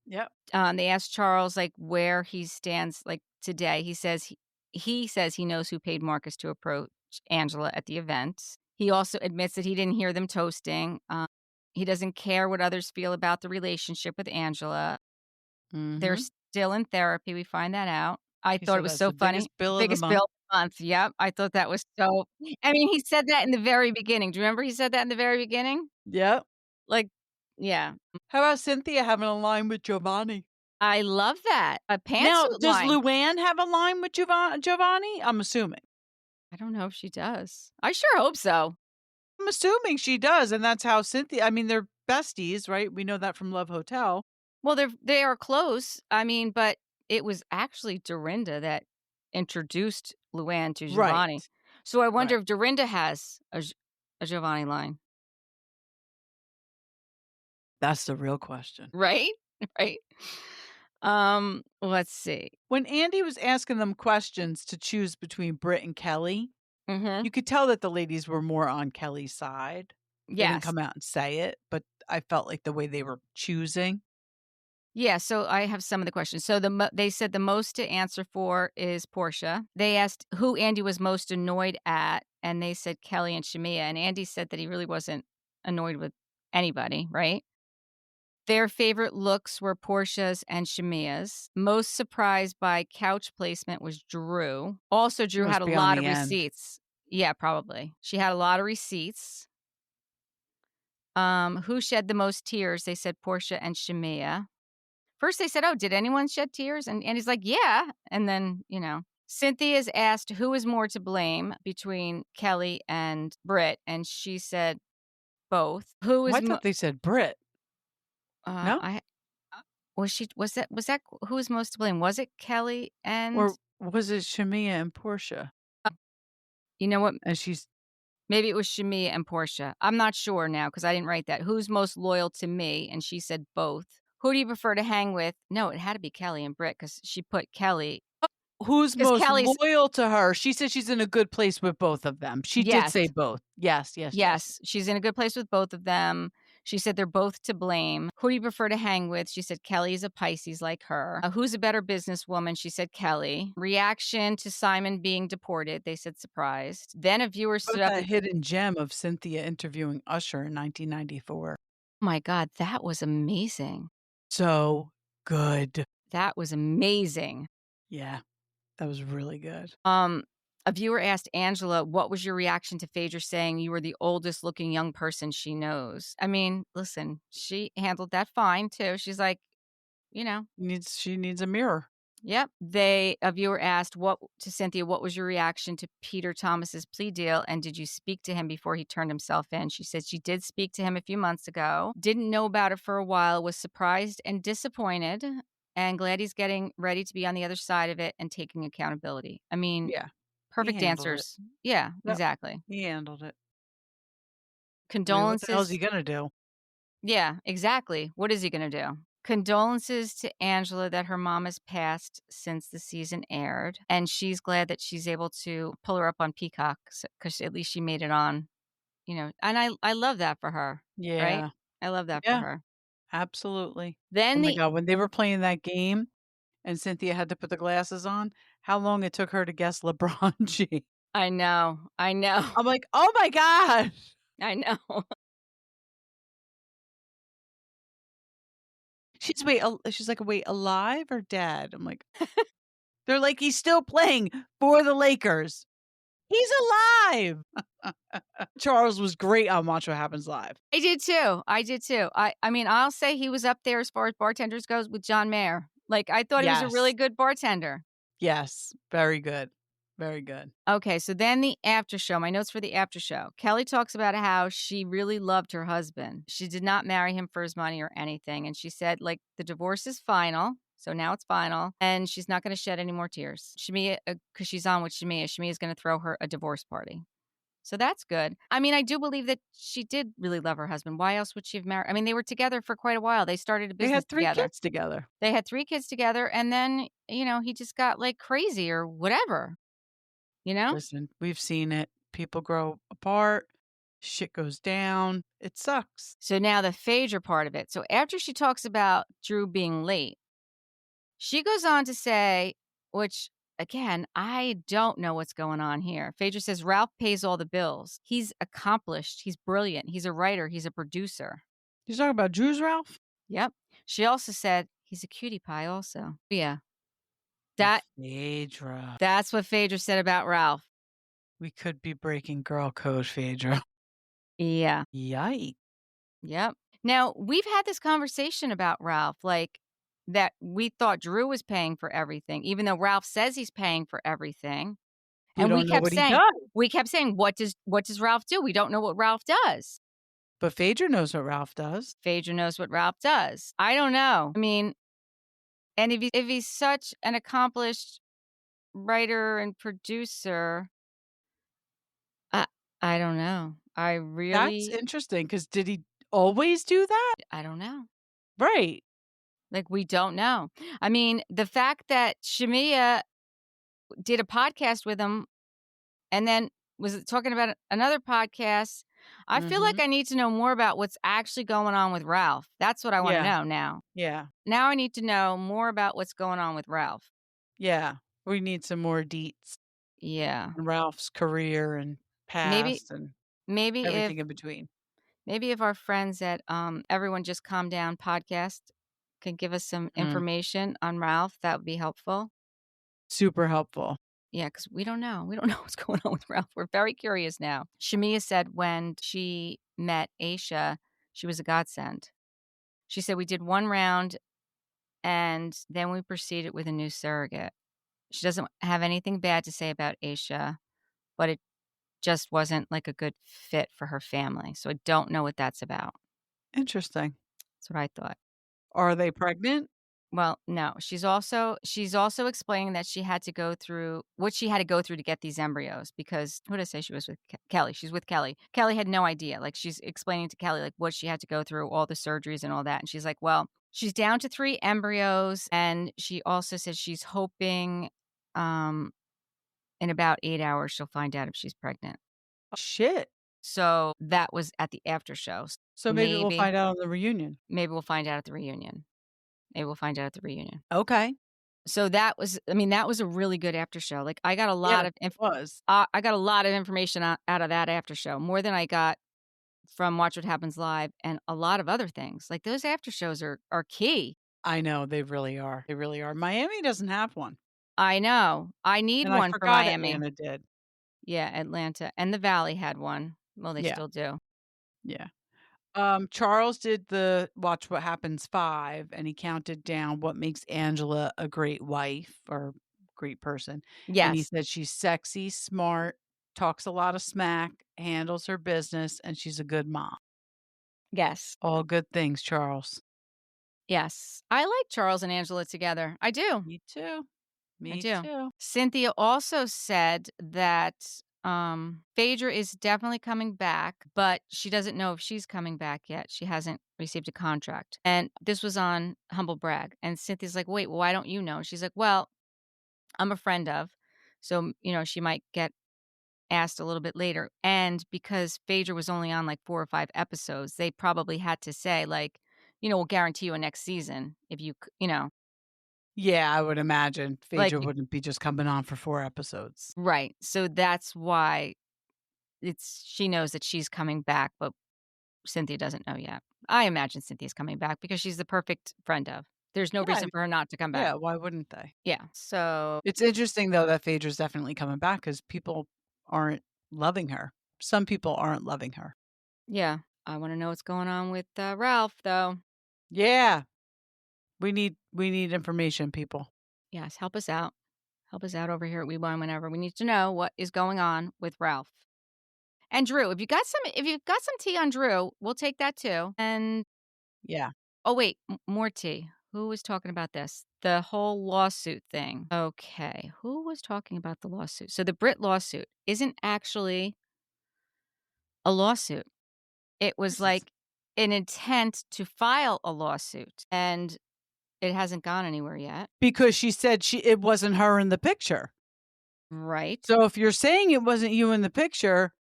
They asked Charles, where he stands, today. He says he knows who paid Marcus to approach Angela at the event. He also admits that he didn't hear them toasting. He doesn't care what others feel about the relationship with Angela. Mm-hmm. They're still in therapy. We find that out. I thought it was so funny. Biggest bill of the month. Yep. I thought that was so. I mean, he said that in the very beginning. Do you remember he said that in the very beginning? Yep. Yeah. How about Cynthia having a line with Giovanni? I love that. A pantsuit now, does line. Luann have a line with Giovanni? I'm assuming. I don't know if she does. I sure hope so. I'm assuming she does, and that's how Cynthia. I mean, they're besties, right? We know that from Love Hotel. Well, they are close. I mean, but it was actually Dorinda that introduced Luann to Giovanni. Right. So I wonder if Dorinda has a Giovanni line. That's the real question. Right? Right. Let's see. When Andy was asking them questions to choose between Britt and Kelli, Mm-hmm. you could tell that the ladies were more on Kelly's side. They didn't Yes. come out and say it, but I felt like the way they were choosing. Yeah, so I have some of the questions. So they said the most to answer for is Portia. They asked who Andy was most annoyed at, and they said Kelli and Shamea. And Andy said that he really wasn't annoyed with anybody, right? Their favorite looks were Portia's and Shamea's. Most surprised by couch placement was Drew. Also, Drew must had a be on lot the of end. receipts. Yeah, probably. She had a lot of receipts. Who shed the most tears? They said Portia and Shamea. First they said, "Oh, did anyone shed tears?" And he's like, "Yeah." And then, Cynthia's asked who is more to blame between Kelli and Britt, and she said both. Who Oh, is I thought they said Britt. No? I was that who was most to blame? Was it Kelli and Or was it Shamea and Portia? you know what? And she's Maybe it was Shamea and Portia. I'm not sure now because I didn't write that. Who's most loyal to me? And she said both. Who do you prefer to hang with? No, it had to be Kelli and Britt because she put Kelli. who's Because most Kelli's loyal to her. She said she's in a good place with both of them. She did yes. say both. Yes. Yes, she's in a good place with both of them. She said they're both to blame. Who do you prefer to hang with? She said Kelli is a Pisces like her. Who's a better businesswoman? She said Kelli. Reaction to Simon being deported? They said surprised. Then a viewer What stood about up. that hidden gem of Cynthia interviewing Usher in 1994? Oh my God, that was amazing. So good. That was amazing. Yeah, that was really good. A viewer asked Angela, what was your reaction to Phaedra saying you were the oldest looking young person she knows? I mean, listen, she handled that fine too. She's like, She needs a mirror. Yep. A viewer asked to Cynthia, what was your reaction to Peter Thomas's plea deal? And did you speak to him before he turned himself in? She said she did speak to him a few months ago, didn't know about it for a while, was surprised and disappointed, and glad he's getting ready to be on the other side of it and taking accountability. I mean, Yeah, he perfect handled it. answers. Yeah, Yep, exactly. he handled it. I mean, what the hell is Condolences. he gonna do? Yeah, exactly. What is he going to do? Condolences to Angela that her mom has passed since the season aired. And she's glad that she's able to pull her up on Peacock because at least she made it on, And I love that for her. Right? Yeah, I love that for yeah, her. absolutely. Oh Then my God, when they were playing that game and Cynthia had to put the glasses on, how long it took her to guess LeBron James. I know. I'm like, oh my gosh. I know. She's like, wait, alive or dead? I'm like, they're like, he's still playing for the Lakers. He's alive. Charles was great on Watch What Happens Live. I did too. I mean, I'll say he was up there as far as bartenders goes with John Mayer. Like, I thought he was a really good bartender. Yes. Very good. Very good. Okay, so then the after show, my notes for the after show. Kelli talks about how she really loved her husband. She did not marry him for his money or anything. And she said, like, the divorce is final. So now it's final. And she's not going to shed any more tears. Shamea, because she's on with Shamea. Shamia's going to throw her a divorce party. So that's good. I mean, I do believe that she did really love her husband. Why else would she have married? I mean, they were together for quite a while. They started a They business had 3 together. kids together. They had 3 kids together. And then, he just got like crazy or whatever. Listen, we've seen it. People grow apart. Shit goes down. It sucks. So now the Phaedra part of it. So after she talks about Drew being late, she goes on to say, which again, I don't know what's going on here. Phaedra says Ralph pays all the bills. He's accomplished. He's brilliant. He's a writer. He's a producer. You talking about Drew's Ralph? Yep. She also said he's a cutie pie also. Yeah. Phaedra. That's what Phaedra said about Ralph. We could be breaking girl code, Phaedra. Yeah. Yikes. Yep. Now, we've had this conversation about Ralph, like that we thought Drew was paying for everything, even though Ralph says he's paying for everything. And we kept saying, what does Ralph do? We don't know what Ralph does. But Phaedra knows what Ralph does. Phaedra knows what Ralph does. I don't know. I mean, and if he's such an accomplished writer and producer, I don't know. That's interesting because did he always do that? I don't know. Right. Like, we don't know. I mean, the fact that Shamea did a podcast with him and then was talking about another podcast, I feel like Mhm. I need to know more about what's actually going on with Ralph. That's what I want to Yeah. know now. Yeah. Now I need to know more about what's going on with Ralph. Yeah. We need some more deets Yeah. on Ralph's career and Maybe past and maybe if everything in between. maybe if our friends at Everyone Just Calm Down podcast can give us some Mhm. information on Ralph, that would be helpful. Super helpful. Yeah, because we don't know. We don't know what's going on with Ralph. We're very curious now. Shamea said when she met Aisha, she was a godsend. She said we did one round and then we proceeded with a new surrogate. She doesn't have anything bad to say about Aisha, but it just wasn't like a good fit for her family. So I don't know what that's about. Interesting. That's what I thought. Are they pregnant? Well, no. She's also explaining that she had to go through what she had to go through to get these embryos because who did I say she was with? Kelli. She's with Kelli. Kelli had no idea. Like she's explaining to Kelli like what she had to go through, all the surgeries and all that. And she's like, well, she's down to 3 embryos, and she also said she's hoping, um, in about 8 hours she'll find out if she's pregnant. Shit. So that was at the after show. So maybe we'll Maybe find out on the reunion. maybe we'll find out at the reunion. Maybe we'll find out at the reunion. Okay. So that was that was a really good after show. Like I got a lot Yeah, of it was. I got a lot of information out of that after show, more than I got from Watch What Happens Live and a lot of other things. Like those after shows are key. I know, they really are. They really are. Miami doesn't have one, I know. I need and I one for forgot Miami. Atlanta did. Yeah, Atlanta and the Valley had one. Well, they Yeah, still do. yeah. Charles did the Watch What Happens 5, and he counted down what makes Angela a great wife or great person, and he Yes. said she's sexy, smart, talks a lot of smack, handles her business, and she's a good mom. Yes. All good things, Charles. Yes. I like Charles and Angela together. I do. Me too. I Me do. too. Cynthia also said that Phaedra is definitely coming back, but she doesn't know if she's coming back yet. She hasn't received a contract. And this was on Humble Brag. And Cynthia's like, wait, well, why don't you know? She's like, well, I'm a friend of. So, she might get asked a little bit later. And because Phaedra was only on like 4 or 5 episodes, they probably had to say, like, we'll guarantee you a next season if Yeah, I would imagine like, Phaedra wouldn't be just coming on for 4 episodes. right. So that's why she knows that she's coming back, but Cynthia doesn't know yet. I imagine Cynthia's coming back because she's the perfect friend of. There's no Yeah, reason for her not to come back. yeah, why wouldn't they? Yeah. So, It's interesting, though, that Phaedra's definitely coming back because people aren't loving her. Some people aren't loving her. yeah. I want to know what's going on with Ralph, though. Yeah. We need information, people. Yes. Help us out. Help us out over here at We Wine Whenever. We need to know what is going on with Ralph. And Drew, if you've got some tea on Drew, we'll take that too. And Yeah. oh wait, more tea. Who was talking about this? The whole lawsuit thing. Okay, who was talking about the lawsuit? So the Britt lawsuit isn't actually a lawsuit. It was This is like an intent to file a lawsuit, and it hasn't gone anywhere yet. because she said it wasn't her in the picture. Right. So if you're saying it wasn't you in the picture,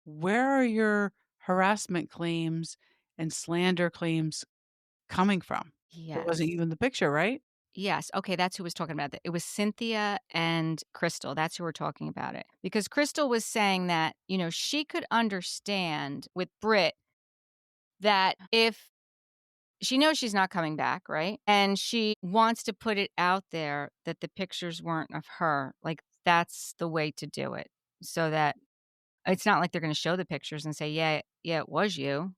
where are your harassment claims and slander claims coming from? It wasn't Yes. you in the picture, right? Yes. Okay, that's who was talking about it. It was Cynthia and Crystal. That's who were talking about it. Because Crystal was saying that, she could understand with Britt that if she knows she's not coming back, right? And she wants to put it out there that the pictures weren't of her. Like that's the way to do it. So that it's not like they're going to show the pictures and say, yeah, it was you.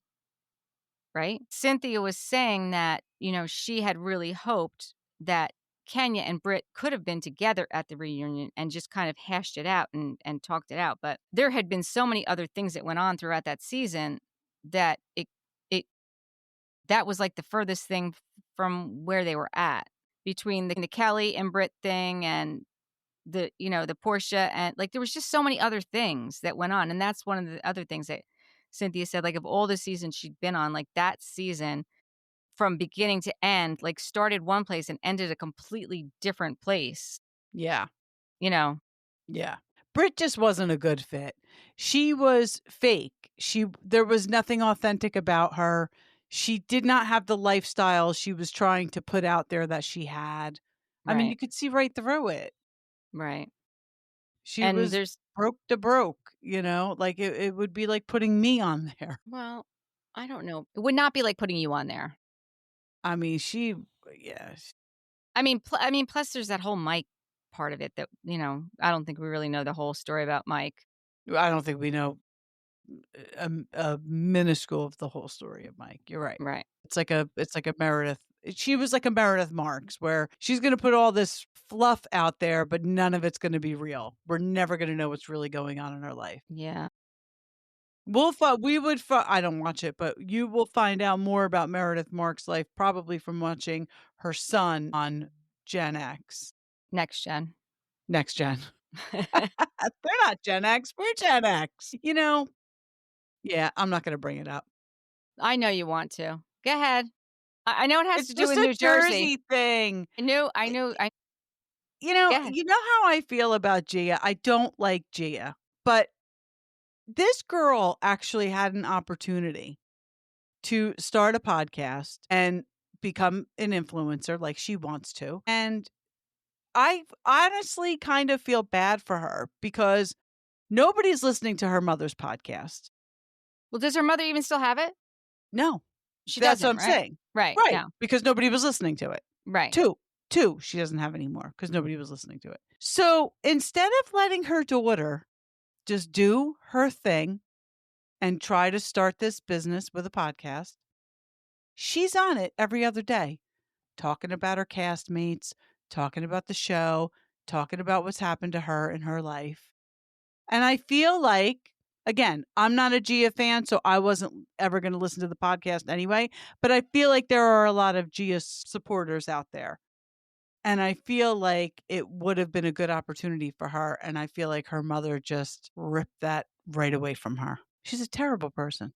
Right? Cynthia was saying that, she had really hoped that Kenya and Britt could have been together at the reunion and just kind of hashed it out and talked it out. But there had been so many other things that went on throughout that season that it that was like the furthest thing from where they were at between the Kelli and Britt thing and the Portia, and like there was just so many other things that went on. And that's one of the other things that Cynthia said, like of all the seasons she'd been on, like that season from beginning to end, like started one place and ended a completely different place, Yeah. you know? Yeah. Britt just wasn't a good fit. She was fake. There was nothing authentic about her. She did not have the lifestyle she was trying to put out there that she had. I mean, you Right. could see right through it. Right. She And was there's broke to broke, like it would be like putting me on there. well, I don't know. It would not be like putting you on there. I mean, yeah, I mean, plus there's that whole Mike part of it that, I don't think we really know the whole story about Mike. I don't think we know a minuscule of the whole story of Mike. You're right. Right. It's like a Meredith. She was like a Meredith Marks, where she's going to put all this fluff out there, but none of it's going to be real. We're never going to know what's really going on in her life. Yeah. I don't watch it, but you will find out more about Meredith Marks' life probably from watching her son on Gen X. Next gen. Next Gen. They're not Gen X. We're Gen X. Yeah, I'm not going to bring it up. I know you want to. Go ahead. I know it has It's to do just with a New Jersey. thing. I knew. Go ahead. You know how I feel about Gia? I don't like Gia, but this girl actually had an opportunity to start a podcast and become an influencer like she wants to. And I honestly kind of feel bad for her because nobody's listening to her mother's podcast. Well, does her mother even still have it? No, She that's what doesn't, I'm right? saying. Right. Right. No. Because nobody was listening to it. Right. Two, she doesn't have anymore because nobody was listening to it. So instead of letting her daughter just do her thing and try to start this business with a podcast, she's on it every other day, talking about her castmates, talking about the show, talking about what's happened to her in her life. And I feel like, again, I'm not a Gia fan, so I wasn't ever going to listen to the podcast anyway, but I feel like there are a lot of Gia supporters out there. And I feel like it would have been a good opportunity for her. And I feel like her mother just ripped that right away from her. She's a terrible person.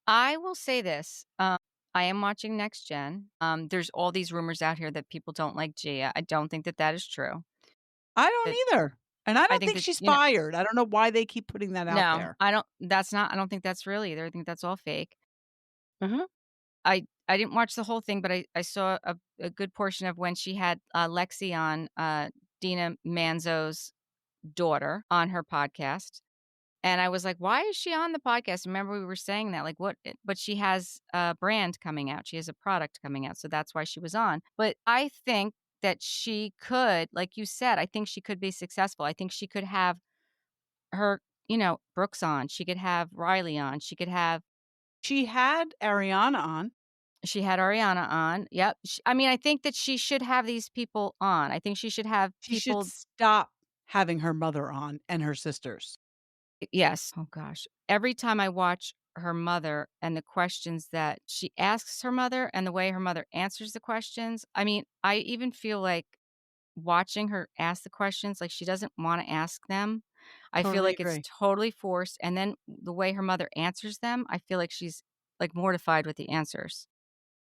I will say this. I am watching Next Gen. There's all these rumors out here that people don't like Gia. I don't think that is true. I That don't either. And I I don't think think that, she's fired. I don't know why they keep putting that out no, there. I don't think that's real either. I think that's all fake. Mm-hmm. I didn't watch the whole thing, but I saw a good portion of when she had Lexi on, Dina Manzo's daughter, on her podcast. And I was like, why is she on the podcast? Remember, we were saying that, like, but she has a brand coming out. She has a product coming out. So that's why she was on. But I think that she could, like you said, I think she could be successful. I think she could have her, Brooks on. She could have Riley on. She had Ariana on. She had Ariana on. Yep. I mean, I think that she should have these people on. I think she should have She should people. stop having her mother on and her sisters. Yes. Oh, gosh. Every time I watch her mother and the questions that she asks her mother and the way her mother answers the questions, I mean, I even feel like watching her ask the questions, like she doesn't want to ask them. I feel Totally like it's agree. totally forced. And then the way her mother answers them, I feel like she's like mortified with the answers.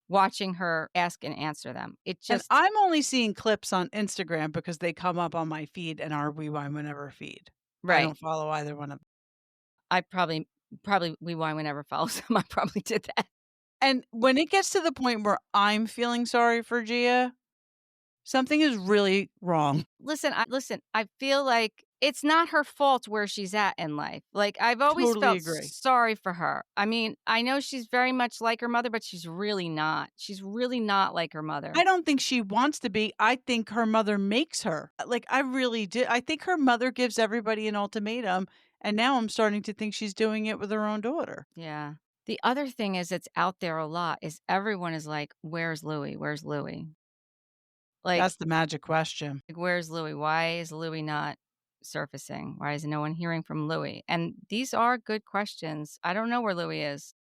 Watching her ask and answer them. It And just, I'm only seeing clips on Instagram because they come up on my feed and our Rewind Whenever feed. I right. don't follow either one of them. I probably Rewind Whenever follows them. I probably did that. And when it gets to the point where I'm feeling sorry for Gia, something is really wrong. Listen, I feel like it's not her fault where she's at in life. Like, I've always Totally felt agree. sorry for her. I mean, I know she's very much like her mother, but she's really not. She's really not like her mother. I don't think she wants to be. I think her mother makes her. Like, I really do. I think her mother gives everybody an ultimatum. And now I'm starting to think she's doing it with her own daughter. Yeah. The other thing is it's out there a lot is everyone is like, where's Louie? Where's Louie? Like, That's the magic question. where's Louie? Why is Louie not surfacing? Why is no one hearing from Louie? And these are good questions. I don't know where Louie is.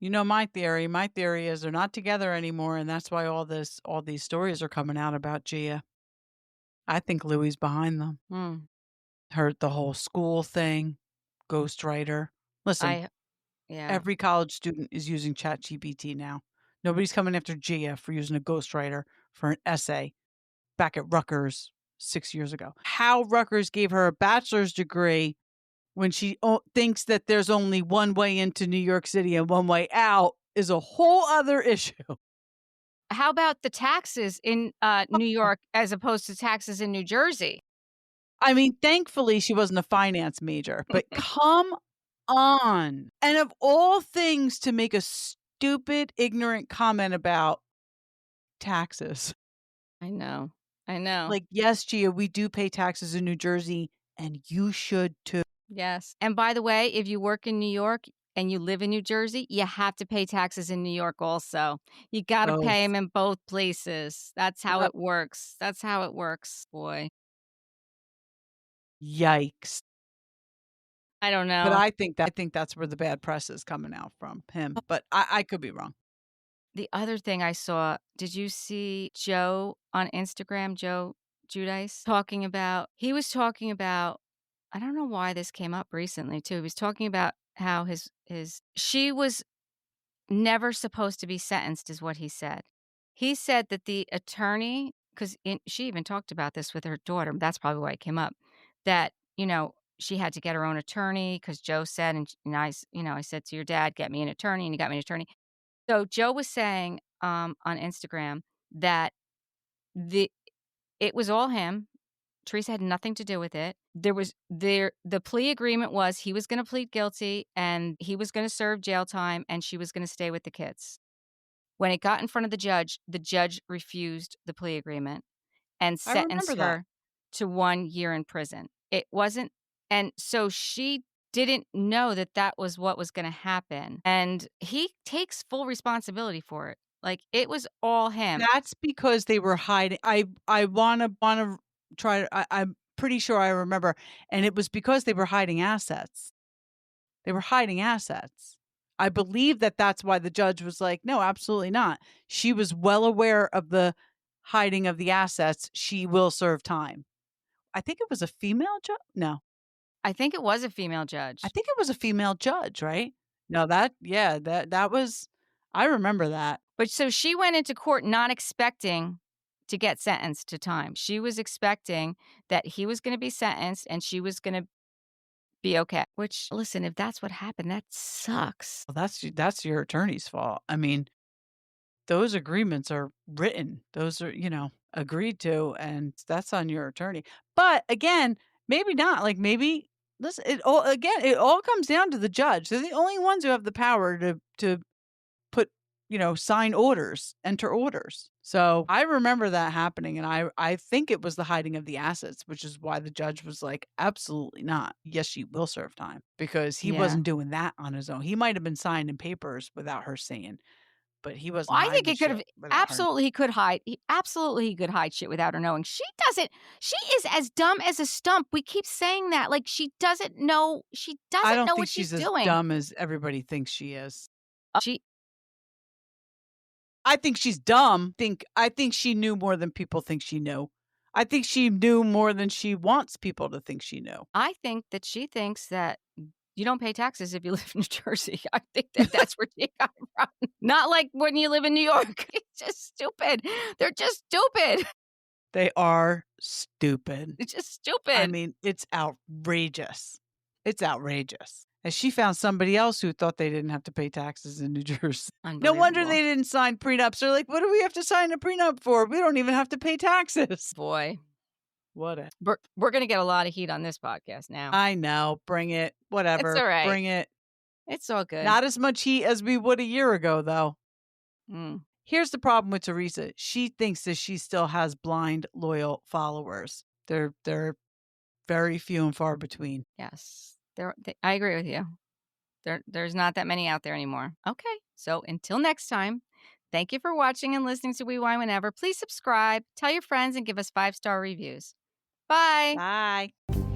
You know my theory. My theory is they're not together anymore, and that's why all these stories are coming out about Gia. I think Louie's behind them. The whole school thing, ghostwriter. Listen, Yeah. every college student is using ChatGPT now. Nobody's coming after Gia for using a ghostwriter for an essay back at Rutgers 6 years ago. How Rutgers gave her a bachelor's degree when she thinks that there's only one way into New York City and one way out is a whole other issue. How about the taxes in New York as opposed to taxes in New Jersey? I mean, thankfully, she wasn't a finance major, but come on. And of all things to make a stupid, ignorant comment about taxes. I know. I know. Like, yes, Gia, we do pay taxes in New Jersey, and you should too. Yes. And by the way, if you work in New York and you live in New Jersey, you have to pay taxes in New York also. You got to pay them in both places. That's how it works. That's how it works, boy. Yikes. I don't know. But I think that's where the bad press is coming out from him. But I could be wrong. The other thing I saw, did you see Joe on Instagram, Joe Giudice, he was talking about, I don't know why this came up recently too. He was talking about how she was never supposed to be sentenced is what he said. He said that the attorney, because she even talked about this with her daughter, that's probably why it came up, that, she had to get her own attorney because Joe said, and I said to your dad, get me an attorney, and he got me an attorney. So Joe was saying on Instagram that it was all him. Teresa had nothing to do with it. The plea agreement was he was going to plead guilty and he was going to serve jail time and she was going to stay with the kids. When it got in front of the judge refused the plea agreement and sentenced her to 1 year in prison. It wasn't, and so she didn't know that was what was going to happen. And he takes full responsibility for it. Like, it was all him. That's because they were hiding. I want to try. I'm pretty sure I remember. And it was because they were hiding assets. They were hiding assets. I believe that's why the judge was like, no, absolutely not. She was well aware of the hiding of the assets. She will serve time. I think it was a female judge. No. I think it was a female judge. I think it was a female judge, right? No, that was, I remember that. But so she went into court not expecting to get sentenced to time. She was expecting that he was going to be sentenced and she was going to be okay. Which, listen, if that's what happened, that sucks. Well, that's your attorney's fault. I mean, those agreements are written. Those are, agreed to, and that's on your attorney. But again, maybe not. Like, maybe, listen, it all comes down to the judge. They're the only ones who have the power to put, sign orders, enter orders. So I remember that happening, and I think it was the hiding of the assets, which is why the judge was like, absolutely not. Yes, she will serve time, because he wasn't doing that on his own. He might have been signing papers without her saying, but he wasn't. Well, I think he could have absolutely. He could hide. He could hide shit without her knowing. She doesn't. She is as dumb as a stump. We keep saying that. Like, she doesn't know. She doesn't know what she's doing. I don't think she's as dumb as everybody thinks she is. I think she's dumb. I think she knew more than people think she knew. I think she knew more than she wants people to think she knew. I think that she thinks that you don't pay taxes if you live in New Jersey. I think that's where she got it from. Not like when you live in New York. It's just stupid. They're just stupid. They are stupid. It's just stupid. I mean, it's outrageous. It's outrageous. And she found somebody else who thought they didn't have to pay taxes in New Jersey. No wonder they didn't sign prenups. They're like, what do we have to sign a prenup for? We don't even have to pay taxes. Boy. What we're going to get a lot of heat on this podcast now. I know. Bring it. Whatever. It's all right. Bring it. It's all good. Not as much heat as we would a year ago, though. Mm. Here's the problem with Teresa. She thinks that she still has blind, loyal followers. They're very few and far between. Yes. I agree with you. There's not that many out there anymore. Okay. So until next time, thank you for watching and listening to We Wine Whenever. Please subscribe, tell your friends, and give us 5-star reviews. Bye. Bye.